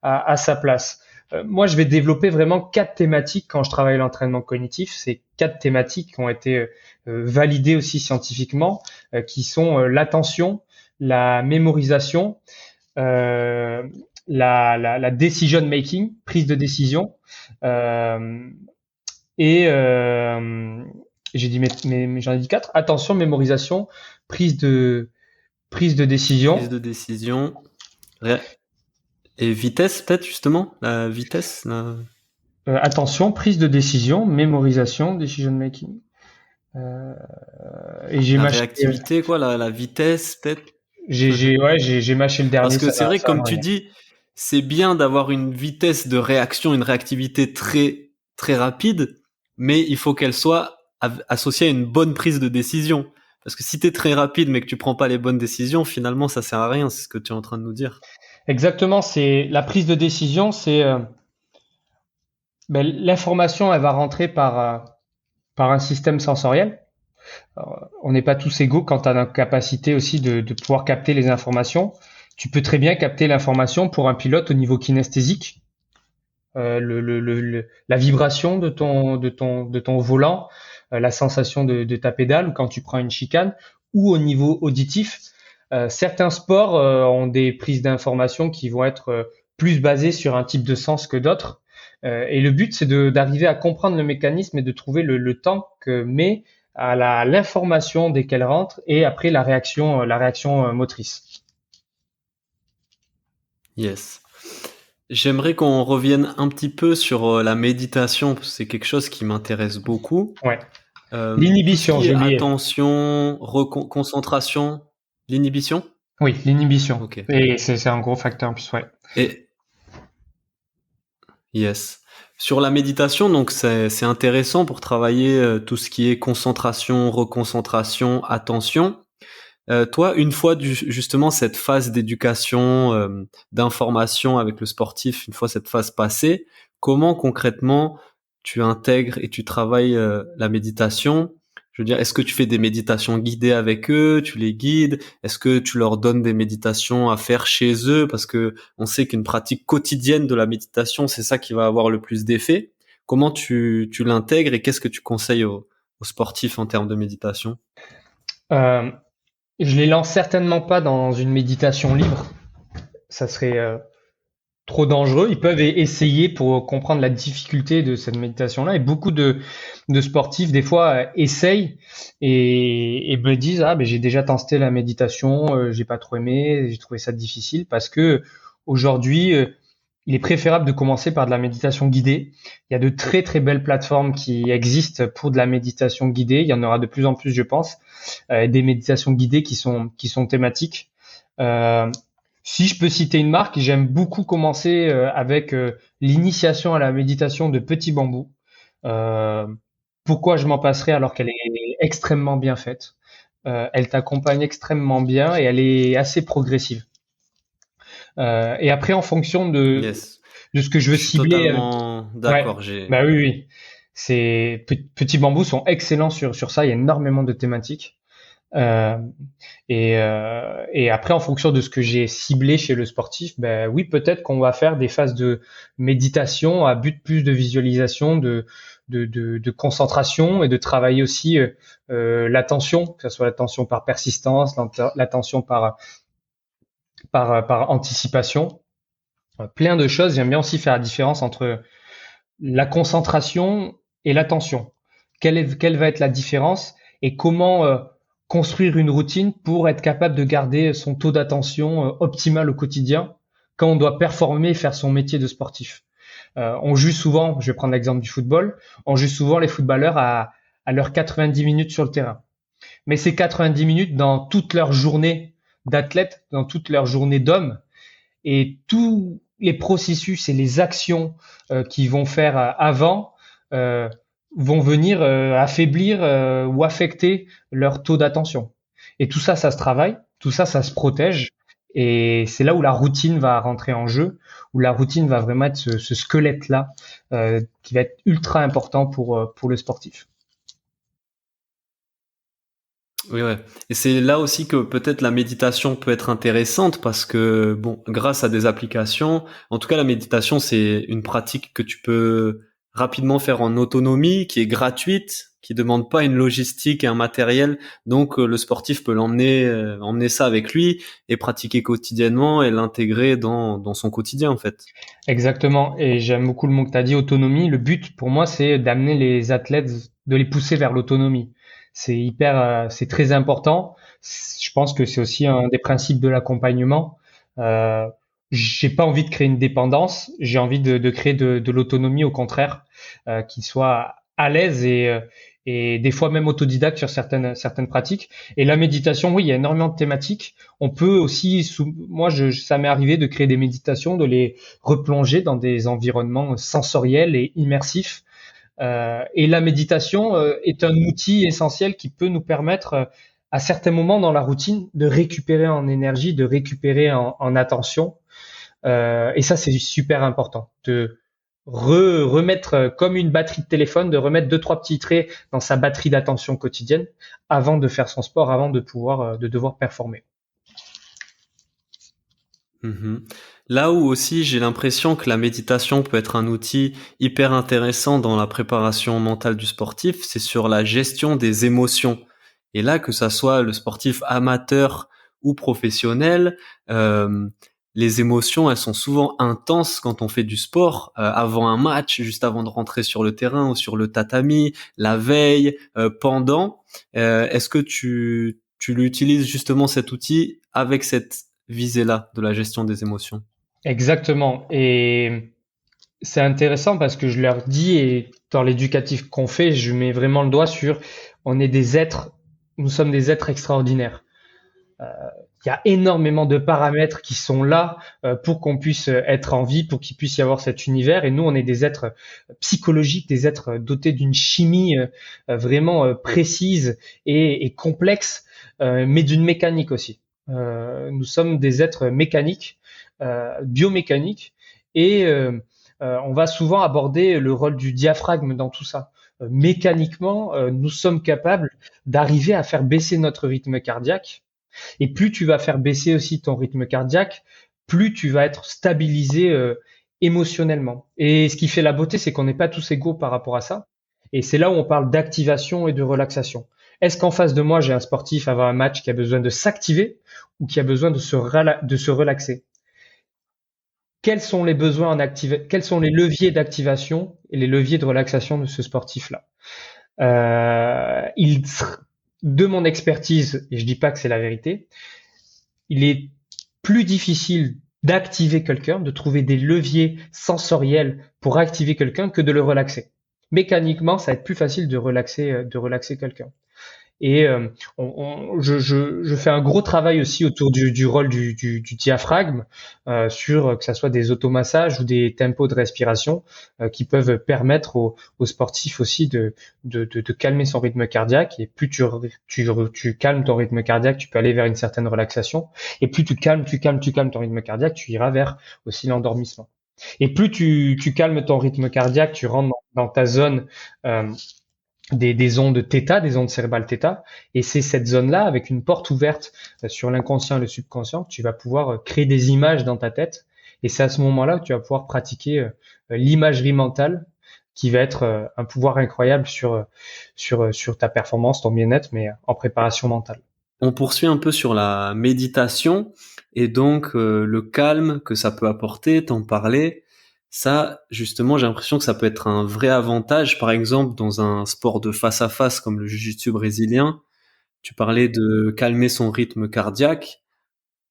à sa place. Moi, je vais développer vraiment quatre thématiques quand je travaille l'entraînement cognitif. Ces quatre thématiques qui ont été validées aussi scientifiquement, qui sont l'attention, la mémorisation, euh, la decision making, prise de décision, euh, et j'ai dit mais j'en ai dit quatre. Attention, mémorisation, prise de prise de Prise décision, de décision. Ouais. Et vitesse, peut-être, justement. La vitesse. attention, prise de décision, mémorisation, decision making. Euh, et j'ai La mâché, réactivité, quoi. La vitesse, peut-être. j'ai mâché le Parce dernier, que c'est vrai que, ça va comme me tu revenir. dis, c'est bien d'avoir une vitesse de réaction, une réactivité très, très rapide, mais il faut qu'elle soit associée à une bonne prise de décision. Parce que si t'es très rapide, mais que tu prends pas les bonnes décisions, finalement, ça sert à rien. C'est ce que tu es en train de nous dire. Exactement, c'est la prise de décision, c'est ben, l'information, elle va rentrer par un système sensoriel. On n'est pas tous égaux quant à la capacité aussi de pouvoir capter les informations. Tu peux très bien capter l'information pour un pilote au niveau kinesthésique, la vibration de ton volant, la sensation de ta pédale ou quand tu prends une chicane, ou au niveau auditif. Certains sports ont des prises d'informations qui vont être plus basées sur un type de sens que d'autres. Et le but, c'est d'arriver à comprendre le mécanisme et de trouver le temps que met à l'information dès qu'elle rentre et après la réaction motrice. Yes. J'aimerais qu'on revienne un petit peu sur la méditation, parce que c'est quelque chose qui m'intéresse beaucoup. Ouais. Tout ce L'inhibition, qui est j'ai lié. attention, concentration, l'inhibition? Oui, l'inhibition. Ok. Et c'est un gros facteur en plus, ouais. Et yes. Sur la méditation, donc c'est intéressant pour travailler tout ce qui est concentration, reconcentration, attention. Toi, une fois justement cette phase d'éducation, d'information avec le sportif, une fois cette phase passée, comment concrètement tu intègres et tu travailles la méditation? Je veux dire, est-ce que tu fais des méditations guidées avec eux, tu les guides? Est-ce que tu leur donnes des méditations à faire chez eux? Parce que on sait qu'une pratique quotidienne de la méditation, c'est ça qui va avoir le plus d'effet. Comment tu l'intègres et qu'est-ce que tu conseilles aux sportifs en termes de méditation? Euh, je les lance certainement pas dans une méditation libre. Ça serait trop dangereux. Ils peuvent essayer pour comprendre la difficulté de cette méditation-là. Et beaucoup de sportifs, des fois, essayent et me disent, ah, ben, j'ai déjà tenté la méditation, j'ai pas trop aimé, j'ai trouvé ça difficile parce que aujourd'hui, il est préférable de commencer par de la méditation guidée. Il y a de très très belles plateformes qui existent pour de la méditation guidée. Il y en aura de plus en plus, je pense, des méditations guidées qui sont thématiques. Euh, Si je peux citer une marque, j'aime beaucoup commencer avec l'initiation à la méditation de Petit Bambou. Euh, Pourquoi je m'en passerai alors qu'elle est extrêmement bien faite? Elle t'accompagne extrêmement bien et elle est assez progressive. Et après, en fonction Yes. de ce que je veux Je suis cibler, totalement ouais, d'accord. bah oui, oui. Petits Bambous sont excellents sur ça. Il y a énormément de thématiques. Euh, et après, en fonction de ce que j'ai ciblé chez le sportif, ben oui, peut-être qu'on va faire des phases de méditation à but plus de visualisation, de concentration et de travailler aussi l'attention, que ce soit l'attention par persistance, l'attention par anticipation. Plein de choses. J'aime bien aussi faire la différence entre la concentration et l'attention. Quelle va être la différence et comment construire une routine pour être capable de garder son taux d'attention optimal au quotidien quand on doit performer et faire son métier de sportif. On juge souvent, je vais prendre l'exemple du football, on juge souvent les footballeurs à leurs 90 minutes sur le terrain. Mais ces 90 minutes dans toute leur journée d'athlète, dans toute leur journée d'homme, et tous les processus et les actions qu'ils vont faire avant euh, vont venir affaiblir ou affecter leur taux d'attention. Et tout ça, ça se travaille, tout ça, ça se protège. Et c'est là où la routine va rentrer en jeu, où la routine va vraiment être ce squelette-là qui va être ultra important pour le sportif. Oui, ouais. Et c'est là aussi que peut-être la méditation peut être intéressante parce que, bon, grâce à des applications, en tout cas, la méditation, c'est une pratique que tu peux rapidement faire en autonomie, qui est gratuite, qui demande pas une logistique et un matériel. Donc, le sportif peut emmener ça avec lui et pratiquer quotidiennement et l'intégrer dans son quotidien, en fait. Exactement. Et j'aime beaucoup le mot que tu as dit, autonomie. Le but pour moi, c'est d'amener les athlètes, de les pousser vers l'autonomie. C'est très important. Je pense que c'est aussi un des principes de l'accompagnement. Euh, j'ai pas envie de créer une dépendance. J'ai envie de créer de l'autonomie, au contraire, qu'ils soient à l'aise et des fois même autodidacte sur certaines pratiques. Et la méditation, oui, il y a énormément de thématiques. On peut aussi, ça m'est arrivé de créer des méditations, de les replonger dans des environnements sensoriels et immersifs. Et la méditation est un outil essentiel qui peut nous permettre, à certains moments dans la routine, de récupérer en énergie, de récupérer en attention. Et ça, c'est super important, de remettre comme une batterie de téléphone, de remettre deux, trois petits traits dans sa batterie d'attention quotidienne avant de faire son sport, avant de devoir performer. Mhm. Là où aussi j'ai l'impression que la méditation peut être un outil hyper intéressant dans la préparation mentale du sportif, c'est sur la gestion des émotions. Et là, que ça soit le sportif amateur ou professionnel, euh, les émotions, elles sont souvent intenses quand on fait du sport, avant un match, juste avant de rentrer sur le terrain ou sur le tatami, la veille, pendant. Est-ce que tu l'utilises justement cet outil avec cette visée-là de la gestion des émotions? Exactement. Et c'est intéressant parce que je leur dis, et dans l'éducatif qu'on fait, je mets vraiment le doigt sur, on est des êtres, nous sommes des êtres extraordinaires. Il y a énormément de paramètres qui sont là pour qu'on puisse être en vie, pour qu'il puisse y avoir cet univers. Et nous, on est des êtres psychologiques, des êtres dotés d'une chimie vraiment précise et complexe, mais d'une mécanique aussi. Nous sommes des êtres mécaniques, biomécaniques, et on va souvent aborder le rôle du diaphragme dans tout ça. Mécaniquement, nous sommes capables d'arriver à faire baisser notre rythme cardiaque, et plus tu vas faire baisser aussi ton rythme cardiaque, plus tu vas être stabilisé émotionnellement. Et ce qui fait la beauté, c'est qu'on n'est pas tous égaux par rapport à ça. Et c'est là où on parle d'activation et de relaxation. Est-ce qu'en face de moi, j'ai un sportif avant un match qui a besoin de s'activer ou qui a besoin de se relaxer? Quels sont les besoins quels sont les leviers d'activation et les leviers de relaxation de ce sportif-là? Il, de mon expertise, et je dis pas que c'est la vérité, il est plus difficile d'activer quelqu'un, de trouver des leviers sensoriels pour activer quelqu'un que de le relaxer. Mécaniquement, ça va être plus facile de relaxer quelqu'un. Et je fais un gros travail aussi autour du rôle du diaphragme, sur que ça soit des automassages ou des tempos de respiration qui peuvent permettre aux sportifs aussi de calmer son rythme cardiaque. Et plus tu calmes ton rythme cardiaque, tu peux aller vers une certaine relaxation. Et plus tu calmes ton rythme cardiaque, tu iras vers aussi l'endormissement. Et plus tu calmes ton rythme cardiaque, tu rentres dans ta zone des ondes θ, des ondes cérébrales θ, et c'est cette zone-là, avec une porte ouverte sur l'inconscient et le subconscient, que tu vas pouvoir créer des images dans ta tête, et c'est à ce moment-là que tu vas pouvoir pratiquer l'imagerie mentale, qui va être un pouvoir incroyable sur ta performance, ton bien-être, mais en préparation mentale. On poursuit un peu sur la méditation et donc le calme que ça peut apporter, t'en parler. Ça, justement, j'ai l'impression que ça peut être un vrai avantage. Par exemple, dans un sport de face à face comme le jiu-jitsu brésilien, tu parlais de calmer son rythme cardiaque.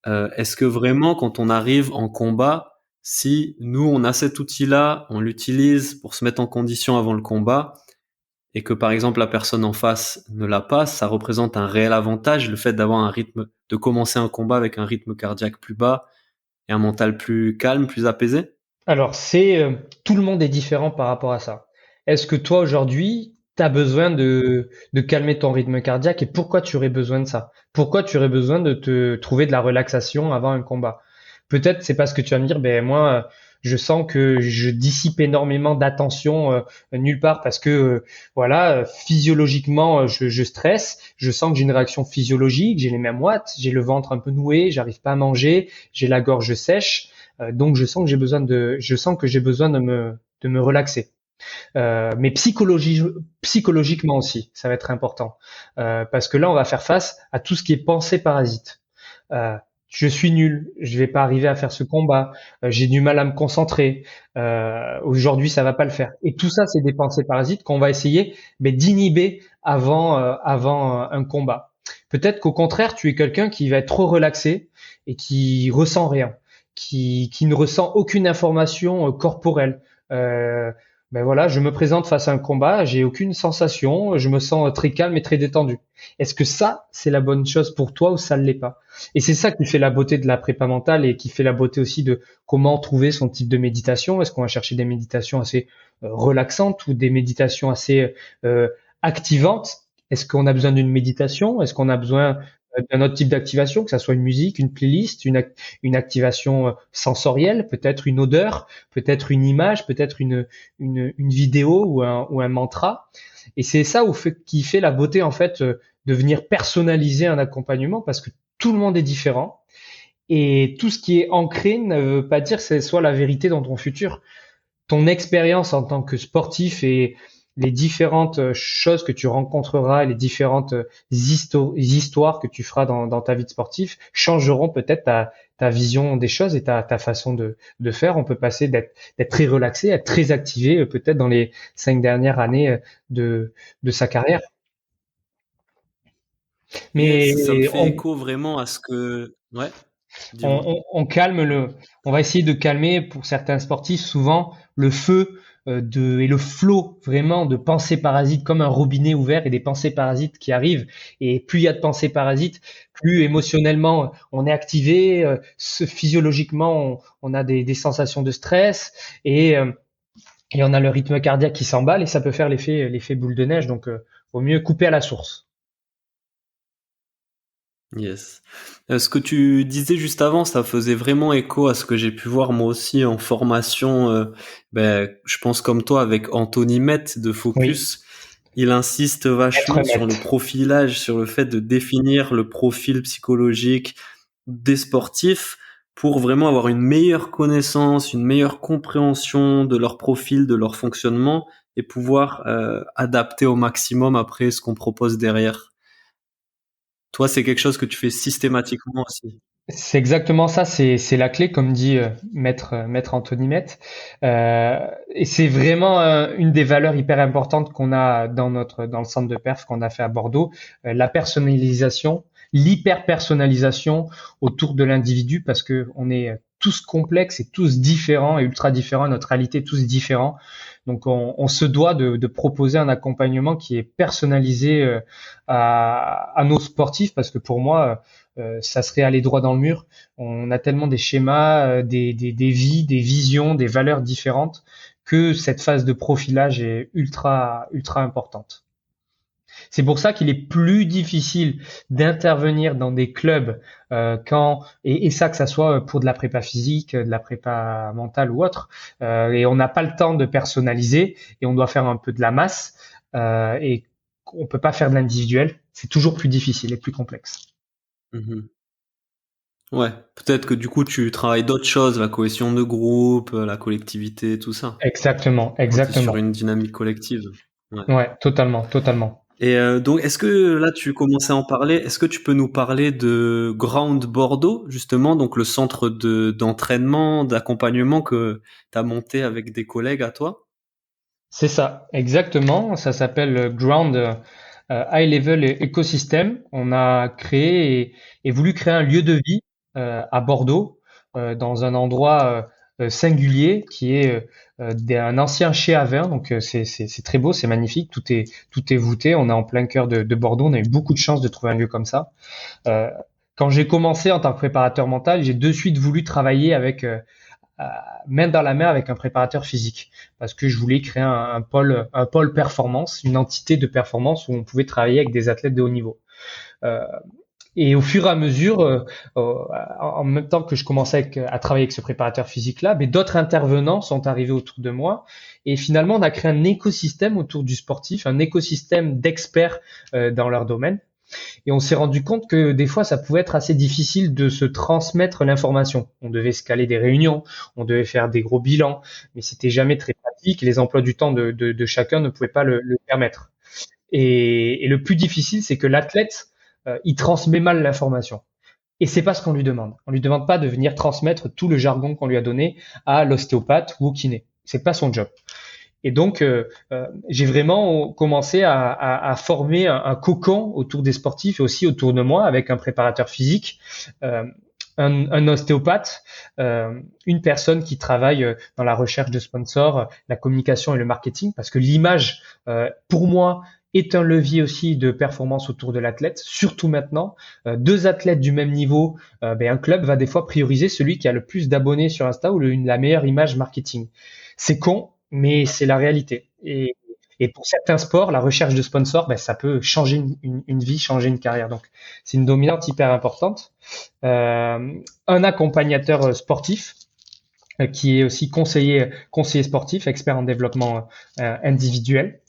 Est-ce que vraiment, quand on arrive en combat, si nous, on a cet outil-là, on l'utilise pour se mettre en condition avant le combat, et que par exemple la personne en face ne l'a pas, ça représente un réel avantage, le fait d'avoir un rythme, de commencer un combat avec un rythme cardiaque plus bas et un mental plus calme, plus apaisé? Alors, tout le monde est différent par rapport à ça. Est-ce que toi, aujourd'hui, tu as besoin de calmer ton rythme cardiaque, et pourquoi tu aurais besoin de ça? Pourquoi tu aurais besoin de te trouver de la relaxation avant un combat? Peut-être c'est parce que tu vas me dire, ben moi, je sens que je dissipe énormément d'attention nulle part parce que voilà, physiologiquement, je stresse, je sens que j'ai une réaction physiologique, j'ai les mains moites, j'ai le ventre un peu noué, j'arrive pas à manger, j'ai la gorge sèche. Donc je sens que j'ai besoin de me relaxer. Mais psychologiquement aussi, ça va être important. Parce que là, on va faire face à tout ce qui est pensée parasite. Je suis nul, je vais pas arriver à faire ce combat, j'ai du mal à me concentrer, aujourd'hui ça va pas le faire. Et tout ça, c'est des pensées parasites qu'on va essayer mais d'inhiber avant un combat. Peut-être qu'au contraire, tu es quelqu'un qui va être trop relaxé et qui ressent rien, qui ne ressent aucune information corporelle. Ben voilà, je me présente face à un combat, j'ai aucune sensation, je me sens très calme et très détendu. Est-ce que ça, c'est la bonne chose pour toi ou ça ne l'est pas? Et c'est ça qui fait la beauté de la prépa mentale et qui fait la beauté aussi de comment trouver son type de méditation. Est-ce qu'on va chercher des méditations assez relaxantes ou des méditations assez activantes? Est-ce qu'on a besoin d'une méditation? Est-ce qu'on a besoin d'un autre type d'activation, que ça soit une musique, une playlist, une activation sensorielle, peut-être une odeur, peut-être une image, peut-être une vidéo ou un mantra. Et c'est ça qui fait la beauté en fait de venir personnaliser un accompagnement parce que tout le monde est différent Et tout ce qui est ancré ne veut pas dire que ce soit la vérité dans ton futur. Ton expérience en tant que sportif et les différentes choses que tu rencontreras, les différentes histoires que tu feras dans ta vie de sportif changeront peut-être ta vision des choses et ta façon de faire. On peut passer d'être très relaxé à être très activé peut-être dans les 5 dernières années de sa carrière. Yes, ça me Mais fait écho vraiment à ce que... Ouais, on, dis-moi. on calme on va essayer de calmer pour certains sportifs souvent le feu et le flot vraiment de pensées parasites comme un robinet ouvert et des pensées parasites qui arrivent. Et plus il y a de pensées parasites, plus émotionnellement on est activé, physiologiquement on a des sensations de stress et on a le rythme cardiaque qui s'emballe et ça peut faire l'effet boule de neige. Donc, vaut mieux couper à la source. Yes. Ce que tu disais juste avant, ça faisait vraiment écho à ce que j'ai pu voir moi aussi en formation. Je pense comme toi avec Anthony Met de Oui, Focus. Il insiste être vachement sur le net. profilage, sur le fait de définir le profil psychologique des sportifs pour vraiment avoir une meilleure connaissance, une meilleure compréhension de leur profil, de leur fonctionnement et pouvoir adapter au maximum après ce qu'on propose derrière. Toi, c'est quelque chose que tu fais systématiquement aussi. C'est exactement ça, c'est la clé, comme dit maître Anthony Met. Et c'est vraiment une des valeurs hyper importantes qu'on a dans le centre de perf qu'on a fait à Bordeaux, la personnalisation, l'hyper personnalisation autour de l'individu, parce que on est tous complexes et tous différents et ultra différents, notre réalité est tous différents. Donc on se doit de proposer un accompagnement qui est personnalisé à nos sportifs, parce que pour moi ça serait aller droit dans le mur. On a tellement des schémas, des vies, des visions, des valeurs différentes que cette phase de profilage est ultra importante. C'est pour ça qu'il est plus difficile d'intervenir dans des clubs et ça que ça soit pour de la prépa physique, de la prépa mentale ou autre, et on n'a pas le temps de personnaliser et on doit faire un peu de la masse et on peut pas faire de l'individuel. C'est toujours plus difficile et plus complexe. Mhm. Ouais, peut-être que du coup tu travailles d'autres choses, la cohésion de groupe, la collectivité, tout ça, Exactement, quand tu es sur exactement. une dynamique collective. Ouais. Ouais, totalement, totalement. Et donc, est-ce que là tu commençais à en parler, est-ce que tu peux nous parler de Ground Bordeaux, justement, donc le centre d'entraînement, d'accompagnement que tu as monté avec des collègues à toi? C'est ça, exactement. Ça s'appelle Ground High Level Ecosystem. On a créé et voulu créer un lieu de vie à Bordeaux, dans un endroit singulier qui est un ancien chai à vin. Donc c'est très beau, c'est magnifique. Tout est voûté. On est en plein cœur de Bordeaux. On a eu beaucoup de chance de trouver un lieu comme ça. Euh, Quand j'ai commencé en tant que préparateur mental, j'ai de suite voulu travailler avec euh, main dans la main avec un préparateur physique parce que je voulais créer un pôle performance, une entité de performance où on pouvait travailler avec des athlètes de haut niveau. Euh, et au fur et à mesure, en même temps que je commençais à travailler avec ce préparateur physique-là, mais d'autres intervenants sont arrivés autour de moi. Et finalement, on a créé un écosystème autour du sportif, un écosystème d'experts dans leur domaine. Et on s'est rendu compte que des fois, ça pouvait être assez difficile de se transmettre l'information. On devait se caler des réunions, on devait faire des gros bilans, mais c'était jamais très pratique. Les emplois du temps de chacun ne pouvaient pas le permettre. Et le plus difficile, c'est que l'athlète, il transmet mal l'information. Et c'est pas ce qu'on lui demande. On lui demande pas de venir transmettre tout le jargon qu'on lui a donné à l'ostéopathe ou au kiné. C'est pas son job. Et donc, j'ai vraiment commencé à former un cocon autour des sportifs et aussi autour de moi avec un préparateur physique, euh, un ostéopathe, une personne qui travaille dans la recherche de sponsors, la communication et le marketing, parce que l'image, pour moi, est un levier aussi de performance autour de l'athlète, surtout maintenant. Deux athlètes du même niveau, un club va des fois prioriser celui qui a le plus d'abonnés sur Insta ou la meilleure image marketing. C'est con, mais c'est la réalité. Et pour certains sports, la recherche de sponsors, ça peut changer une vie, changer une carrière. Donc, c'est une dominante hyper importante. Un accompagnateur sportif qui est aussi conseiller sportif, expert en développement individuel.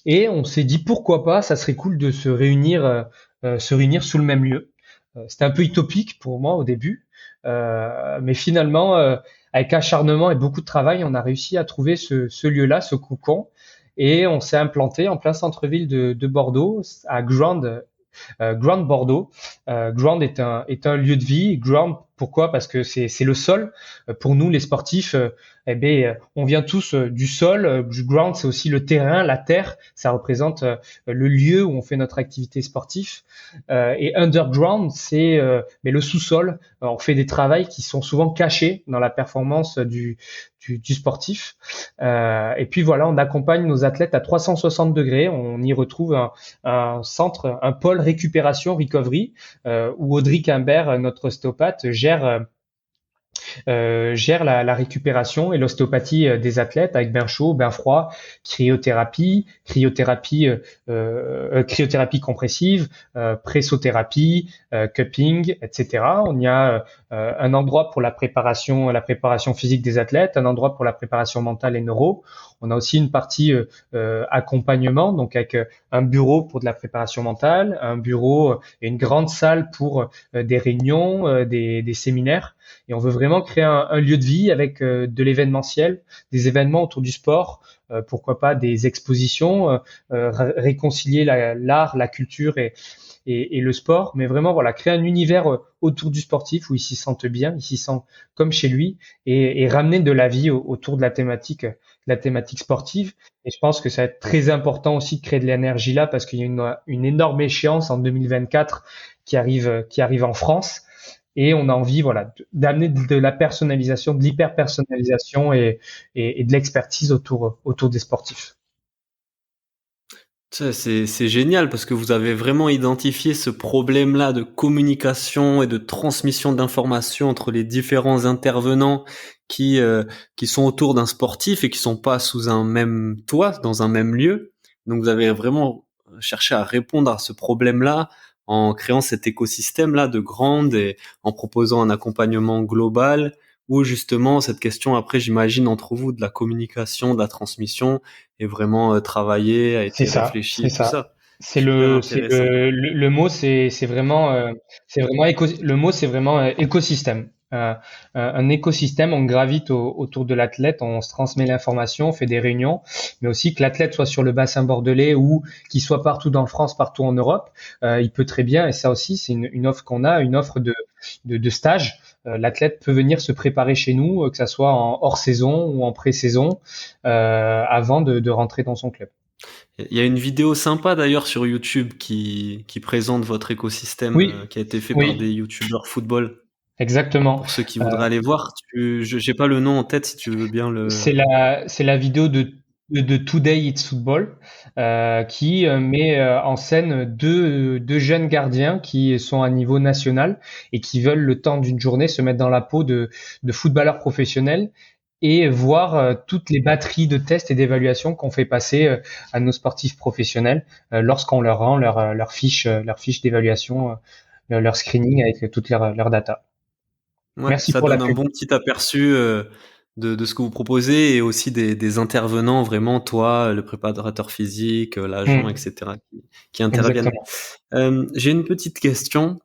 Et on s'est dit pourquoi pas, ça serait cool de se réunir sous le même lieu. C'était un peu utopique pour moi au début, Mais finalement, avec acharnement et beaucoup de travail, on a réussi à trouver ce lieu-là, ce cocon, et on s'est implanté en plein centre-ville de Bordeaux, à Ground Bordeaux. Ground est un lieu de vie. Ground, pourquoi? Parce que c'est le sol. Pour nous, les sportifs, on vient tous du sol. Du ground, c'est aussi le terrain, la terre. Ça représente le lieu où on fait notre activité sportive. Et underground, c'est mais le sous-sol. On fait des travails qui sont souvent cachés dans la performance du sportif. Et puis voilà, on accompagne nos athlètes à 360 degrés. On y retrouve un centre, un pôle récupération, recovery, où Audrey Quimbert, notre ostéopathe, gère la récupération et l'ostéopathie des athlètes avec bain chaud, bain froid, cryothérapie compressive, pressothérapie, cupping, etc. On y a un endroit pour la préparation physique des athlètes, un endroit pour la préparation mentale et neuro. On a aussi une partie accompagnement, donc avec un bureau pour de la préparation mentale, un bureau et une grande salle pour des réunions, des séminaires. Et on veut vraiment créer un lieu de vie avec de l'événementiel, des événements autour du sport, pourquoi pas des expositions, réconcilier l'art, la culture et le sport, mais vraiment voilà, créer un univers autour du sportif où il s'y sente bien, il s'y sent comme chez lui et ramener de la vie autour de la thématique sportive. Et je pense que ça va être très important aussi de créer de l'énergie là parce qu'il y a une énorme échéance en 2024 qui arrive en France. Et on a envie, voilà, d'amener de la personnalisation, de l'hyper-personnalisation et de l'expertise autour des sportifs. Ça, c'est génial parce que vous avez vraiment identifié ce problème-là de communication et de transmission d'informations entre les différents intervenants qui sont autour d'un sportif et qui sont pas sous un même toit, dans un même lieu. Donc vous avez vraiment cherché à répondre à ce problème-là en créant cet écosystème-là de grande et en proposant un accompagnement global où justement cette question après j'imagine entre vous de la communication, de la transmission et vraiment travaillé, a C'est été ça, réfléchi c'est et tout ça. ça. Intéressant. Le mot, le mot, c'est vraiment écosystème. Un écosystème, on gravite autour de l'athlète, on se transmet l'information, on fait des réunions, mais aussi que l'athlète soit sur le bassin bordelais ou qu'il soit partout dans France, partout en Europe, il peut très bien, et ça aussi, c'est une offre qu'on a, une offre de stage. L'athlète peut venir se préparer chez nous, que ça soit en hors saison ou en pré-saison, avant de rentrer dans son club. Il y a une vidéo sympa d'ailleurs sur YouTube qui présente votre écosystème Oui, qui a été fait par des oui, YouTubeurs football. exactement. Pour ceux qui Euh, voudraient aller voir, j'ai pas le nom en tête si tu veux bien le. c'est la vidéo de Today It's Football qui met en scène deux jeunes gardiens qui sont à niveau national et qui veulent le temps d'une journée se mettre dans la peau de footballeurs professionnels et voir toutes les batteries de tests et d'évaluations qu'on fait passer à nos sportifs professionnels lorsqu'on leur rend leur fiche d'évaluation, leur screening avec toutes leurs data. Ouais, Merci ça pour la donne un pub. bon petit aperçu de ce que vous proposez et aussi des intervenants vraiment, toi, le préparateur physique, l'agent, Hmm, etc. qui interviennent. exactement. J'ai une petite question.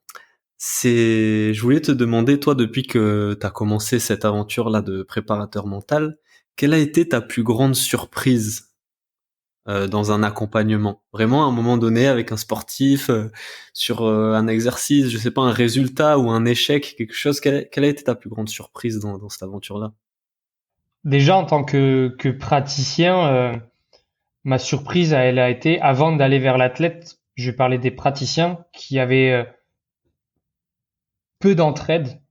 Je voulais te demander, toi, depuis que tu as commencé cette aventure-là de préparateur mental, quelle a été ta plus grande surprise dans un accompagnement? Vraiment, à un moment donné, avec un sportif, sur un exercice, je sais pas, un résultat ou un échec, quelque chose, quelle a été ta plus grande surprise dans cette aventure-là? Déjà, en tant que praticien, ma surprise, elle a été, avant d'aller vers l'athlète, je parlais des praticiens qui avaient peu d'entraide,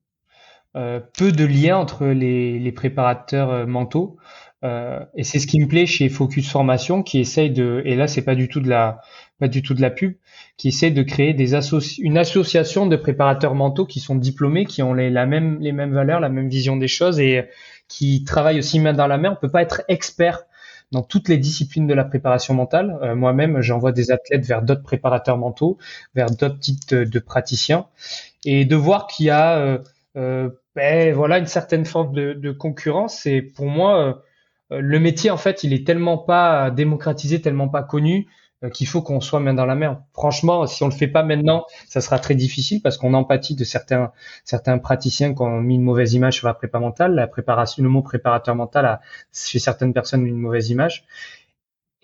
peu de lien entre les préparateurs mentaux. Et c'est ce qui me plaît chez Focus Formation, qui essaye et là, c'est pas du tout de la pub, qui essaye de créer une association de préparateurs mentaux qui sont diplômés, qui ont les mêmes valeurs, la même vision des choses et qui travaillent aussi main dans la main. On peut pas être expert dans toutes les disciplines de la préparation mentale. Moi-même, j'envoie des athlètes vers d'autres préparateurs mentaux, vers d'autres types de praticiens, et de voir qu'il y a voilà une certaine forme de concurrence. Et pour moi, le métier, en fait, il est tellement pas démocratisé, tellement pas connu, qu'il faut qu'on soit main dans la main. Franchement, si on le fait pas maintenant, ça sera très difficile parce qu'on empathie de certains praticiens qui ont mis une mauvaise image sur la prépa mentale. La préparation, le mot préparateur mental a chez certaines personnes une mauvaise image.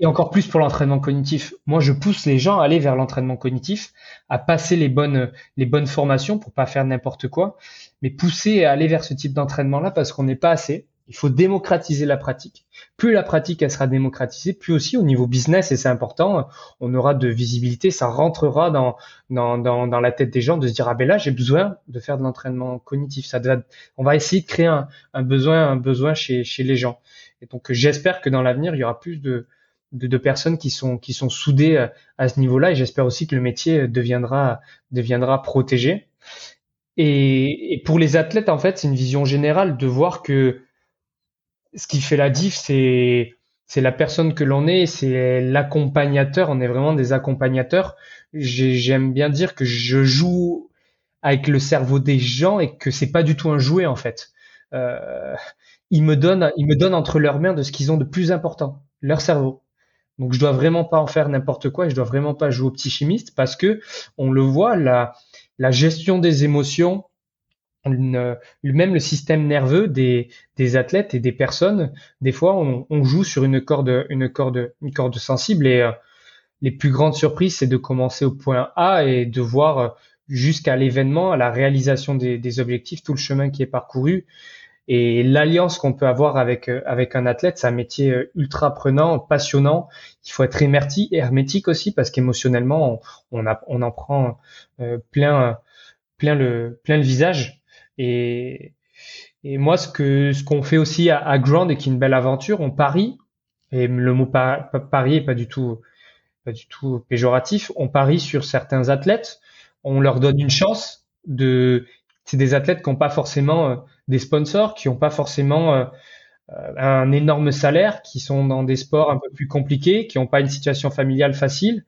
Et encore plus pour l'entraînement cognitif. Moi, je pousse les gens à aller vers l'entraînement cognitif, à passer les bonnes formations pour pas faire n'importe quoi, mais pousser à aller vers ce type d'entraînement-là parce qu'on n'est pas assez. Il faut démocratiser la pratique. Plus la pratique elle sera démocratisée, plus aussi au niveau business, et c'est important, on aura de visibilité, ça rentrera dans la tête des gens de se dire ah ben là j'ai besoin de faire de l'entraînement cognitif. On va essayer de créer un besoin chez les gens. Et donc j'espère que dans l'avenir il y aura plus de personnes qui sont soudées à ce niveau-là, et j'espère aussi que le métier deviendra protégé. Et pour les athlètes, en fait, c'est une vision générale de voir que ce qui fait la diff, c'est la personne que l'on est, c'est l'accompagnateur. On est vraiment des accompagnateurs. J'aime bien dire que je joue avec le cerveau des gens et que c'est pas du tout un jouet en fait. Euh, ils me donnent entre leurs mains de ce qu'ils ont de plus important, leur cerveau. Donc je dois vraiment pas en faire n'importe quoi et je dois vraiment pas jouer au petit chimiste parce que on le voit, la gestion des émotions, même le système nerveux des athlètes et des personnes, des fois on joue sur une corde sensible et les plus grandes surprises c'est de commencer au point A et de voir jusqu'à l'événement, à la réalisation des objectifs, tout le chemin qui est parcouru. Et l'alliance qu'on peut avoir avec un athlète, c'est un métier ultra prenant, passionnant. Il faut être hermétique aussi parce qu'émotionnellement, on en prend plein le visage. Et, et moi, ce qu'on fait aussi à Ground et qui est une belle aventure, on parie. Et le mot parier est pas du tout péjoratif. On parie sur certains athlètes. On leur donne une chance c'est des athlètes qui n'ont pas forcément des sponsors, qui n'ont pas forcément un énorme salaire, qui sont dans des sports un peu plus compliqués, qui n'ont pas une situation familiale facile,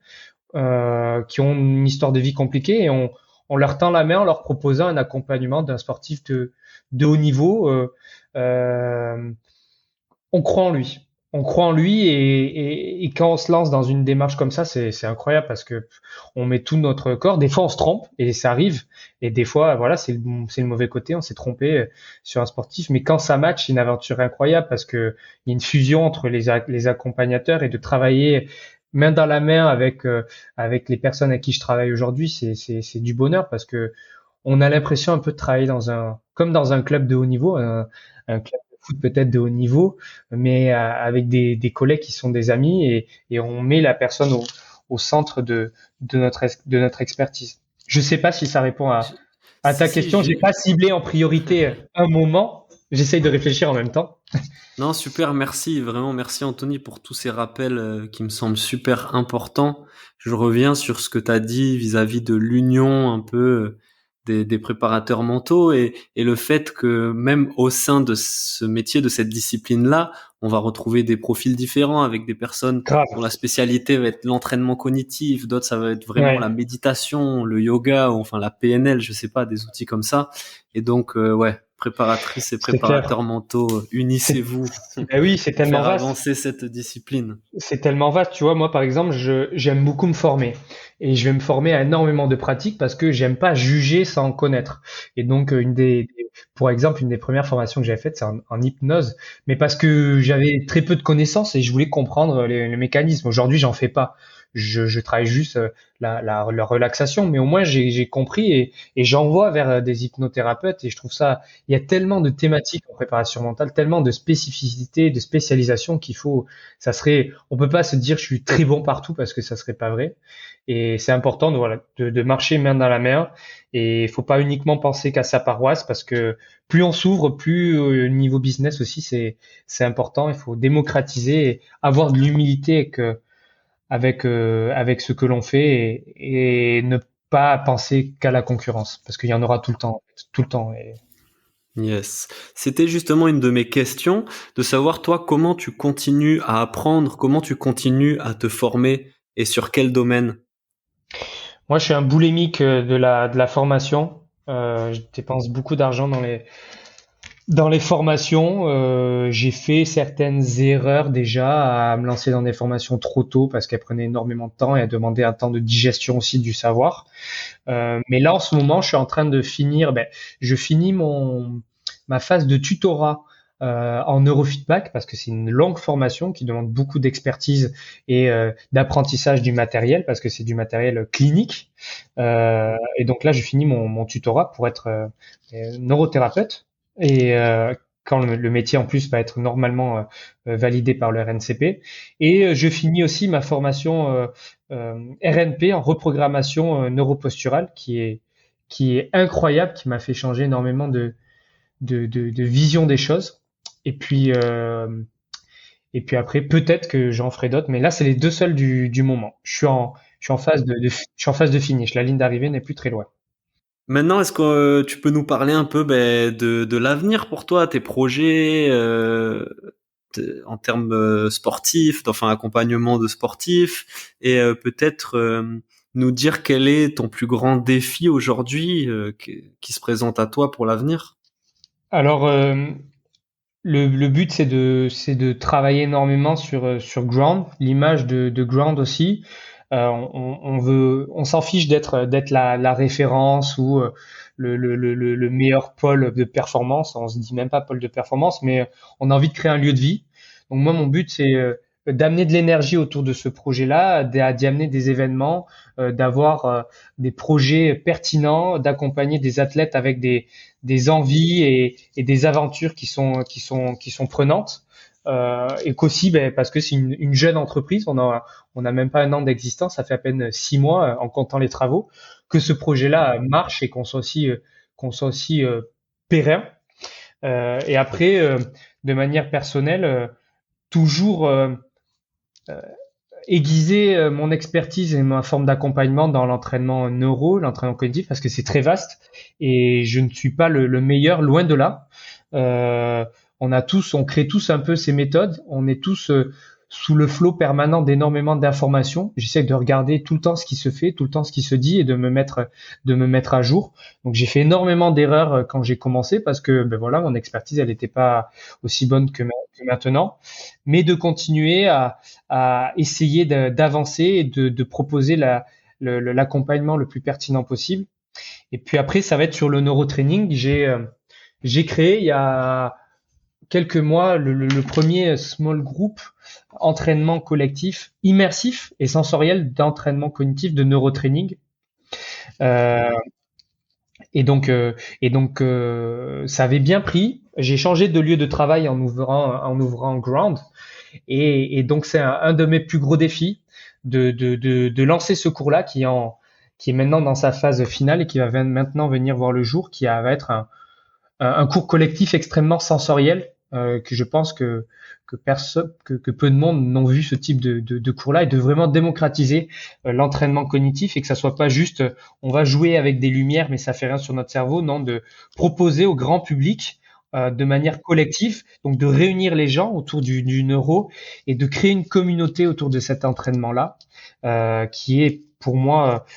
qui ont une histoire de vie compliquée, et on leur tend la main en leur proposant un accompagnement d'un sportif de haut niveau. Euh, on croit en lui. On croit en lui et quand on se lance dans une démarche comme ça, c'est incroyable parce que on met tout notre corps. Des fois, on se trompe et ça arrive. Et des fois, voilà, c'est le mauvais côté. On s'est trompé sur un sportif. Mais quand ça match, c'est une aventure incroyable parce que il y a une fusion entre les accompagnateurs et de travailler main dans la main avec les personnes avec qui je travaille aujourd'hui, c'est du bonheur parce que on a l'impression un peu de travailler comme dans un club de haut niveau, un club de foot peut-être de haut niveau, mais avec des collègues qui sont des amis et on met la personne au centre de notre expertise. Je sais pas si ça répond à Si, ta si, question. J'ai pas ciblé en priorité un moment. J'essaye de réfléchir en même temps. Non, super, merci, vraiment merci Anthony pour tous ces rappels qui me semblent super importants. Je reviens sur ce que tu as dit vis-à-vis de l'union un peu des préparateurs mentaux et le fait que même au sein de ce métier, de cette discipline-là, on va retrouver des profils différents avec des personnes dont Grave. la spécialité va être l'entraînement cognitif, d'autres ça va être vraiment la Ouais. méditation, le yoga ou enfin la PNL, je sais pas, des outils comme ça. Et donc ouais, préparatrices et C'est clair. préparateurs mentaux, C'est, unissez-vous ben oui, c'est pour tellement faire vaste. avancer cette discipline. C'est tellement vaste, tu vois. Moi, par exemple, j'aime beaucoup me former et je vais me former à énormément de pratiques parce que j'aime pas juger sans connaître. Et donc, pour exemple, une des premières formations que j'avais faites, c'est en hypnose, mais parce que j'avais très peu de connaissances et je voulais comprendre les mécanismes. Aujourd'hui, j'en fais pas. Je travaille juste la relaxation, mais au moins j'ai compris et j'envoie vers des hypnothérapeutes et je trouve ça. Il y a tellement de thématiques en préparation mentale, tellement de spécificités, de spécialisation qu'il faut on peut pas se dire je suis très bon partout parce que ça serait pas vrai. Et c'est important de marcher main dans la main. Et il faut pas uniquement penser qu'à sa paroisse parce que plus on s'ouvre, plus niveau business aussi c'est important. Il faut démocratiser et avoir de l'humilité avec ce que l'on fait et ne pas penser qu'à la concurrence parce qu'il y en aura tout le temps, tout le temps. Et Yes. C'était justement une de mes questions, de savoir toi comment tu continues à apprendre, comment tu continues à te former et sur quel domaine. moi, je suis un boulémique de la formation. Je dépense beaucoup d'argent Dans les formations, j'ai fait certaines erreurs déjà à me lancer dans des formations trop tôt parce qu'elles prenaient énormément de temps et elles demandaient un temps de digestion aussi du savoir. Mais là, en ce moment, je suis en train de finir, je finis ma phase de tutorat en neurofeedback parce que c'est une longue formation qui demande beaucoup d'expertise et d'apprentissage du matériel parce que c'est du matériel clinique. Et donc là, je finis mon tutorat pour être neurothérapeute. Et quand le métier en plus va être normalement validé par le RNCP. Et je finis aussi ma formation RNP en reprogrammation neuroposturale qui est incroyable, qui m'a fait changer énormément de vision des choses. Et puis, euh, et puis après, peut-être que j'en ferai d'autres, mais là, c'est les deux seuls du moment. Je suis en phase je suis en phase de finish. La ligne d'arrivée n'est plus très loin. Maintenant, est-ce que tu peux nous parler un peu de l'avenir pour toi, tes projets en termes sportifs, enfin accompagnement de sportifs, et peut-être nous dire quel est ton plus grand défi aujourd'hui qui se présente à toi pour l'avenir? Alors, le but, c'est de travailler énormément sur Ground, l'image de Ground aussi. On s'en fiche d'être la référence ou le meilleur pôle de performance. On se dit même pas pôle de performance, mais on a envie de créer un lieu de vie. Donc moi, mon but, c'est d'amener de l'énergie autour de ce projet-là, d'y amener des événements, d'avoir des projets pertinents, d'accompagner des athlètes avec des envies et des aventures qui sont prenantes. Et qu'aussi, parce que c'est une jeune entreprise, on a même pas un an d'existence, ça fait à peine 6 mois en comptant les travaux, que ce projet-là marche et qu'on soit aussi périn. Et après, de manière personnelle, toujours aiguiser mon expertise et ma forme d'accompagnement dans l'entraînement l'entraînement cognitif, parce que c'est très vaste et je ne suis pas le meilleur, loin de là. Euh, on crée tous un peu ces méthodes, on est tous sous le flot permanent d'énormément d'informations. J'essaie de regarder tout le temps ce qui se fait, tout le temps ce qui se dit et de me mettre à jour. Donc j'ai fait énormément d'erreurs quand j'ai commencé parce que ben voilà, mon expertise elle n'était pas aussi bonne que maintenant, mais de continuer à essayer d'avancer et de proposer l'accompagnement le plus pertinent possible. Et puis après, ça va être sur le neurotraining. J'ai créé il y a quelques mois le premier small group entraînement collectif immersif et sensoriel d'entraînement cognitif de neurotraining. Euh, et donc, ça avait bien pris. J'ai changé de lieu de travail en ouvrant Ground. Et donc, c'est un de mes plus gros défis de lancer ce cours-là qui est maintenant dans sa phase finale et qui va maintenant venir voir le jour, va être un cours collectif extrêmement sensoriel, que je pense que peu de monde n'ont vu ce type de cours-là, et de vraiment démocratiser l'entraînement cognitif et que ça soit pas juste on va jouer avec des lumières mais ça fait rien sur notre cerveau, non, de proposer au grand public de manière collective, donc de réunir les gens autour du neuro et de créer une communauté autour de cet entraînement-là, qui est pour moi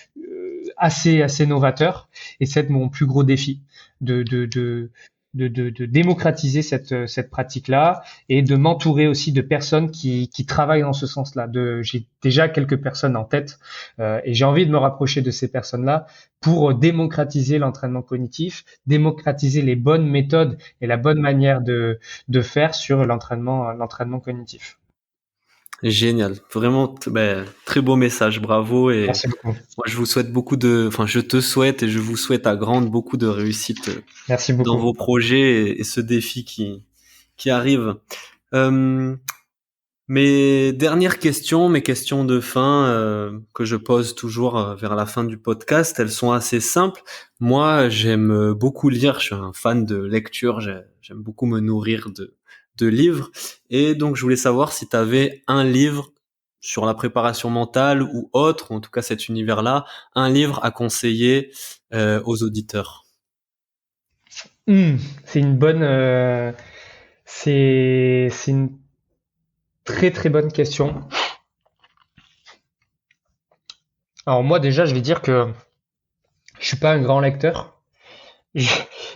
assez novateur, et c'est mon plus gros défi de démocratiser cette pratique-là et de m'entourer aussi de personnes qui travaillent dans ce sens-là. J'ai déjà quelques personnes en tête et j'ai envie de me rapprocher de ces personnes-là pour démocratiser l'entraînement cognitif, démocratiser les bonnes méthodes et la bonne manière de faire sur l'entraînement cognitif. Génial, vraiment très beau message, bravo. Et Merci beaucoup. moi je te souhaite et je vous souhaite à grande beaucoup de réussite Merci dans beaucoup. vos projets et ce défi qui arrive. Euh, Mes dernières questions, mes questions de fin que je pose toujours vers la fin du podcast, elles sont assez simples. Moi, j'aime beaucoup lire, je suis un fan de lecture, j'aime beaucoup me nourrir de livres. Et donc, je voulais savoir si tu avais un livre sur la préparation mentale ou autre, en tout cas cet univers-là, un livre à conseiller aux auditeurs. C'est une bonne, c'est une très très bonne question. Alors moi déjà, je vais dire que je suis pas un grand lecteur. Je,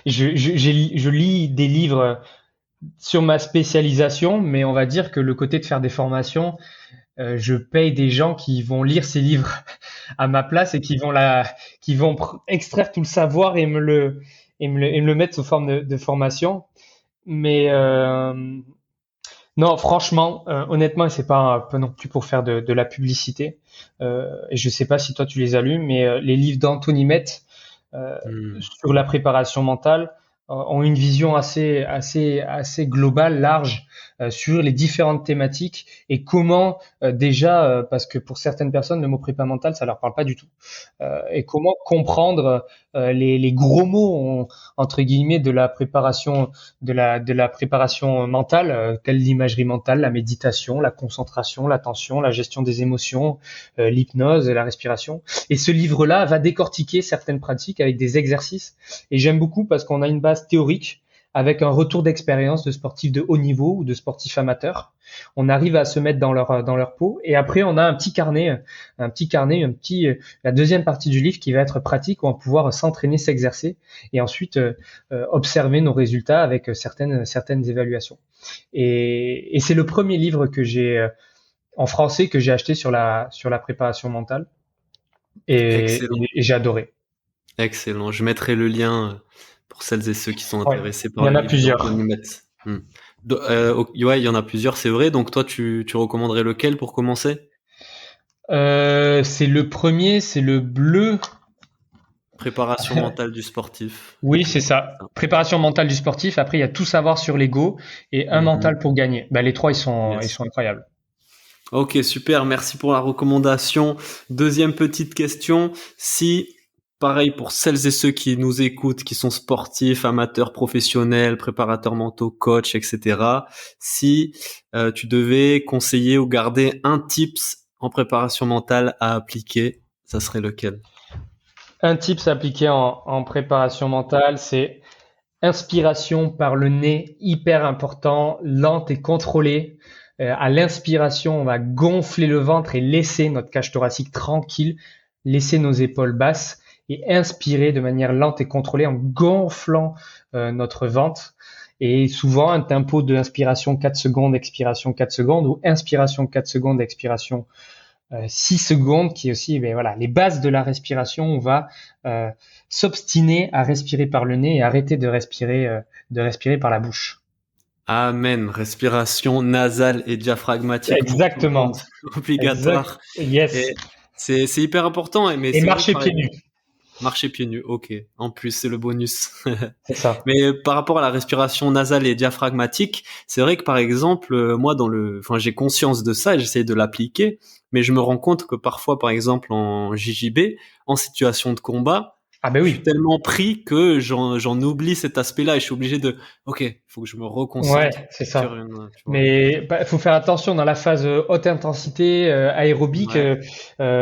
je lis des livres sur ma spécialisation, mais on va dire que le côté de faire des formations, je paye des gens qui vont lire ces livres à ma place et qui vont extraire tout le savoir et me le mettre sous forme de formation. Mais non, franchement, honnêtement, et c'est pas non plus pour faire de la publicité. Et je sais pas si toi tu les as lus, mais les livres d'Anthony Mett euh, Hmm. sur la préparation mentale ont une vision assez globale, large sur les différentes thématiques et comment déjà, parce que pour certaines personnes, le mot prépa mental, ça leur parle pas du tout, et comment comprendre les gros mots entre guillemets de la préparation mentale, telle l'imagerie mentale, la méditation, la concentration, l'attention, la gestion des émotions, l'hypnose, la respiration. Et ce livre-là va décortiquer certaines pratiques avec des exercices. Et j'aime beaucoup parce qu'on a une base théorique avec un retour d'expérience de sportifs de haut niveau ou de sportifs amateurs. On arrive à se mettre dans leur peau. Et après, on a la deuxième partie du livre qui va être pratique où on va pouvoir s'entraîner, s'exercer et ensuite observer nos résultats avec certaines évaluations. Et c'est le premier livre que j'ai en français que j'ai acheté sur la préparation mentale Excellent, et j'ai adoré. excellent. Je mettrai le lien pour celles et ceux qui sont Ouais, intéressés il par y le en a livre plusieurs. d'Anthony Metz. Ouais, il y en a plusieurs, c'est vrai. Donc toi, tu recommanderais lequel pour commencer? C'est le premier, c'est le bleu. Préparation mentale du sportif. Oui, c'est ça. Préparation mentale du sportif. Après, il y a tout savoir sur l'ego et un mental Mhm. pour gagner. Ben, les trois, ils Yes. sont incroyables. Ok, super. Merci pour la recommandation. Deuxième petite question. Si, pareil pour celles et ceux qui nous écoutent, qui sont sportifs, amateurs, professionnels, préparateurs mentaux, coachs, etc. Si tu devais conseiller ou garder un tips en préparation mentale à appliquer, ça serait lequel? Un type s'appliquer en préparation mentale, c'est inspiration par le nez, hyper important, lente et contrôlée. À l'inspiration, on va gonfler le ventre et laisser notre cage thoracique tranquille, laisser nos épaules basses et inspirer de manière lente et contrôlée en gonflant notre ventre. Et souvent, un tempo de inspiration 4 secondes, expiration 4 secondes ou inspiration 4 secondes, expiration 6 secondes, qui est aussi ben, voilà, les bases de la respiration. On va euh, s'obstiner à respirer par le nez et arrêter de respirer par la bouche. Amen. Respiration nasale et diaphragmatique pour tout le monde, Exactement. Exact. obligatoire. Yes. Et c'est hyper important. Mais Et c'est vrai que marcher par pieds nus. exemple, marcher pieds nus, ok. En plus, c'est le bonus. C'est ça. Mais par rapport à la respiration nasale et diaphragmatique, c'est vrai que par exemple, moi enfin, j'ai conscience de ça et j'essaie de l'appliquer, mais je me rends compte que parfois, par exemple, en JJB, en situation de combat, Ah ben je suis oui. tellement pris que j'en oublie cet aspect-là et je suis obligé ok, il faut que je me reconcentre Ouais, c'est sur ça. tu vois. Mais bah, faut faire attention dans la phase haute intensité aérobique. Ouais.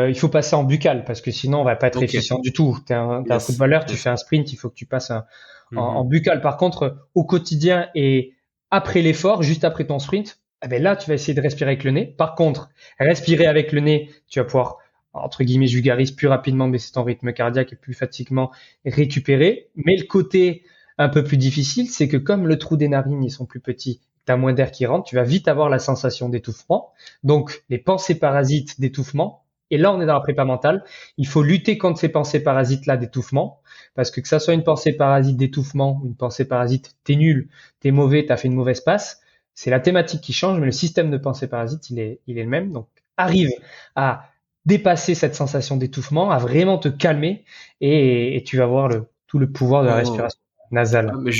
Il faut passer en buccal parce que sinon on va pas être Ok. efficient du tout. T'es un Yes. footballeur, tu Yes. fais un sprint, il faut que tu passes en Mhm. buccal. Par contre, au quotidien et après l'effort, juste après ton sprint, eh ben là tu vas essayer de respirer avec le nez. Par contre, respirer avec le nez, tu vas pouvoir entre guillemets je vulgarise plus rapidement baisser ton rythme cardiaque et plus facilement récupérer. Mais le côté un peu plus difficile, c'est que comme le trou des narines ils sont plus petits, tu as moins d'air qui rentre, tu vas vite avoir la sensation d'étouffement. Donc, les pensées parasites d'étouffement. Et là, on est dans la prépa mentale. Il faut lutter contre ces pensées parasites-là d'étouffement. Parce que ça soit une pensée parasite d'étouffement ou une pensée parasite, t'es nul, t'es mauvais, t'as fait une mauvaise passe, c'est la thématique qui change, mais le système de pensée parasite, il est le même. Donc, arrive à dépasser cette sensation d'étouffement, à vraiment te calmer et tu vas voir tout le pouvoir de la Oh. respiration Ah, nasale. mais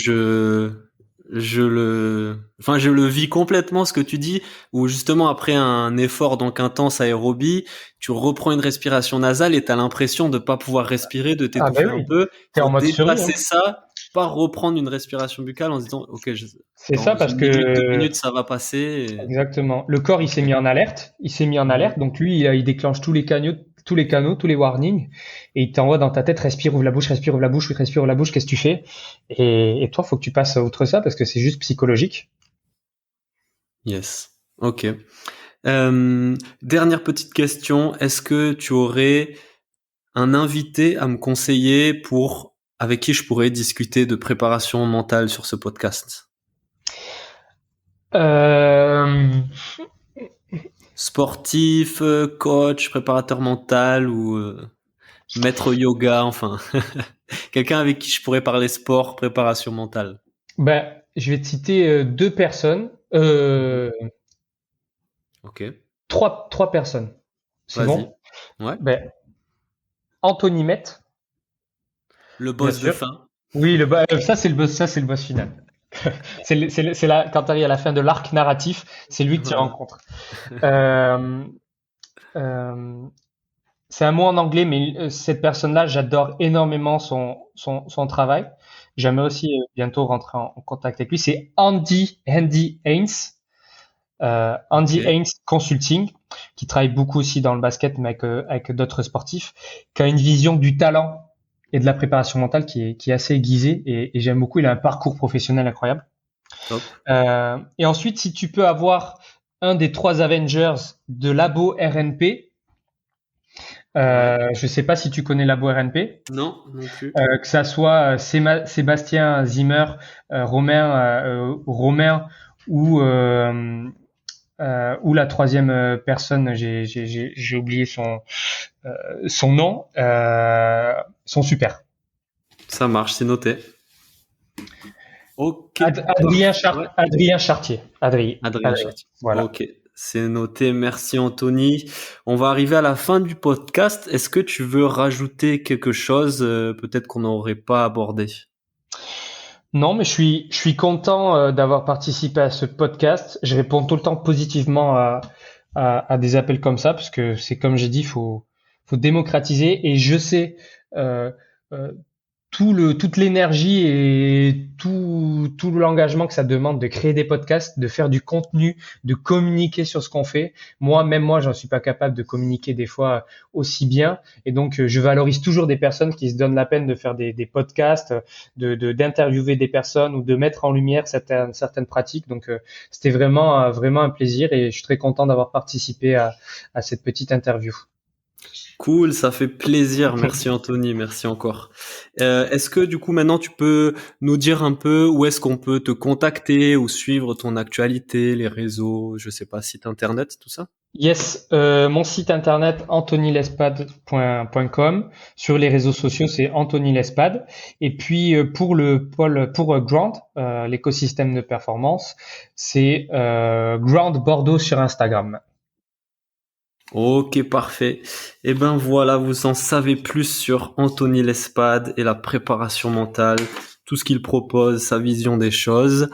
enfin, je le vis complètement ce que tu dis, où justement après un effort donc intense aérobie, tu reprends une respiration nasale et t'as l'impression de pas pouvoir respirer, de Ah ben t'étouffer un oui, peu. t'es en Faut mode survie, hein. dépasser ça, pas reprendre une respiration buccale en se disant, ok, C'est ça dans parce une minute, deux que minutes, ça va passer. exactement. Le corps, il s'est mis en alerte. Il s'est mis en Mhm. alerte. Donc lui, il déclenche tous les warnings, et il t'envoie dans ta tête, respire, ouvre la bouche, respire, ouvre la bouche, respire, ouvre la bouche. Qu'est-ce que tu fais? Et toi, faut que tu passes outre ça parce que c'est juste psychologique. Yes. Ok. Dernière petite question. Est-ce que tu aurais un invité à me conseiller pour avec qui je pourrais discuter de préparation mentale sur ce podcast? Euh, Sportif, coach, préparateur mental ou maître yoga, enfin, quelqu'un avec qui je pourrais parler sport, préparation mentale. je vais te citer deux personnes, Mhm. Ok, trois personnes. C'est vas-y. bon? Ouais. Ben, Anthony Met, Le bien boss de sûr. fin. Oui, ça c'est le boss final. Quand tu arrives à la fin de l'arc narratif, c'est lui que tu Voilà. rencontres. Euh, euh, c'est un mot en anglais, mais cette personne-là, j'adore énormément son travail. J'aimerais aussi bientôt rentrer en contact avec lui. C'est Andy Haynes, Ok. Andy Haynes Consulting, qui travaille beaucoup aussi dans le basket, mais avec d'autres sportifs, qui a une vision du talent et de la préparation mentale qui est assez aiguisée et j'aime beaucoup. Il a un parcours professionnel incroyable. Top. Et ensuite, si tu peux avoir un des trois Avengers de Labo RNP, Ouais. je sais pas si tu connais Labo RNP, Non, non plus. que ça soit Sébastien Zimmer, Romain ou ou la troisième personne, j'ai oublié son nom, sont super. Ça marche, c'est noté. Ok, parfait. Ouais. Adrien Chartier. Adrien Adrien. Chartier. Voilà. Ok, c'est noté. Merci Anthony. On va arriver à la fin du podcast. Est-ce que tu veux rajouter quelque chose, peut-être qu'on n'aurait pas abordé? Non, mais je suis content d'avoir participé à ce podcast. Je réponds tout le temps positivement à des appels comme ça, parce que c'est comme j'ai dit, faut démocratiser. Et je sais euh, euh, toute l'énergie et tout l'engagement que ça demande de créer des podcasts, de faire du contenu, de communiquer sur ce qu'on fait. Même moi, j'en suis pas capable de communiquer des fois aussi bien. Et donc, je valorise toujours des personnes qui se donnent la peine de faire des podcasts, d'interviewer des personnes ou de mettre en lumière certaines pratiques. Donc, c'était vraiment un plaisir et je suis très content d'avoir participé à cette petite interview. Cool, ça fait plaisir. Merci Anthony, merci encore. Est-ce que du coup maintenant tu peux nous dire un peu où est-ce qu'on peut te contacter ou suivre ton actualité, les réseaux, je sais pas, site internet, tout ça? Yes, mon site internet anthonylespade.com. Sur les réseaux sociaux, c'est Anthony Lespade. Et puis pour Ground, l'écosystème de performance, c'est Ground Bordeaux sur Instagram. Ok, parfait. Et ben voilà, vous en savez plus sur Anthony Lespade et la préparation mentale, tout ce qu'il propose, sa vision des choses.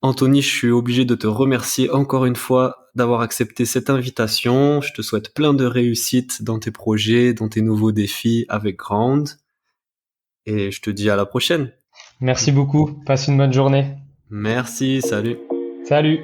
Anthony, je suis obligé de te remercier encore une fois d'avoir accepté cette invitation. Je te souhaite plein de réussite dans tes projets, dans tes nouveaux défis avec Ground. Et je te dis à la prochaine. Merci beaucoup. Passe une bonne journée. Merci, salut. Salut.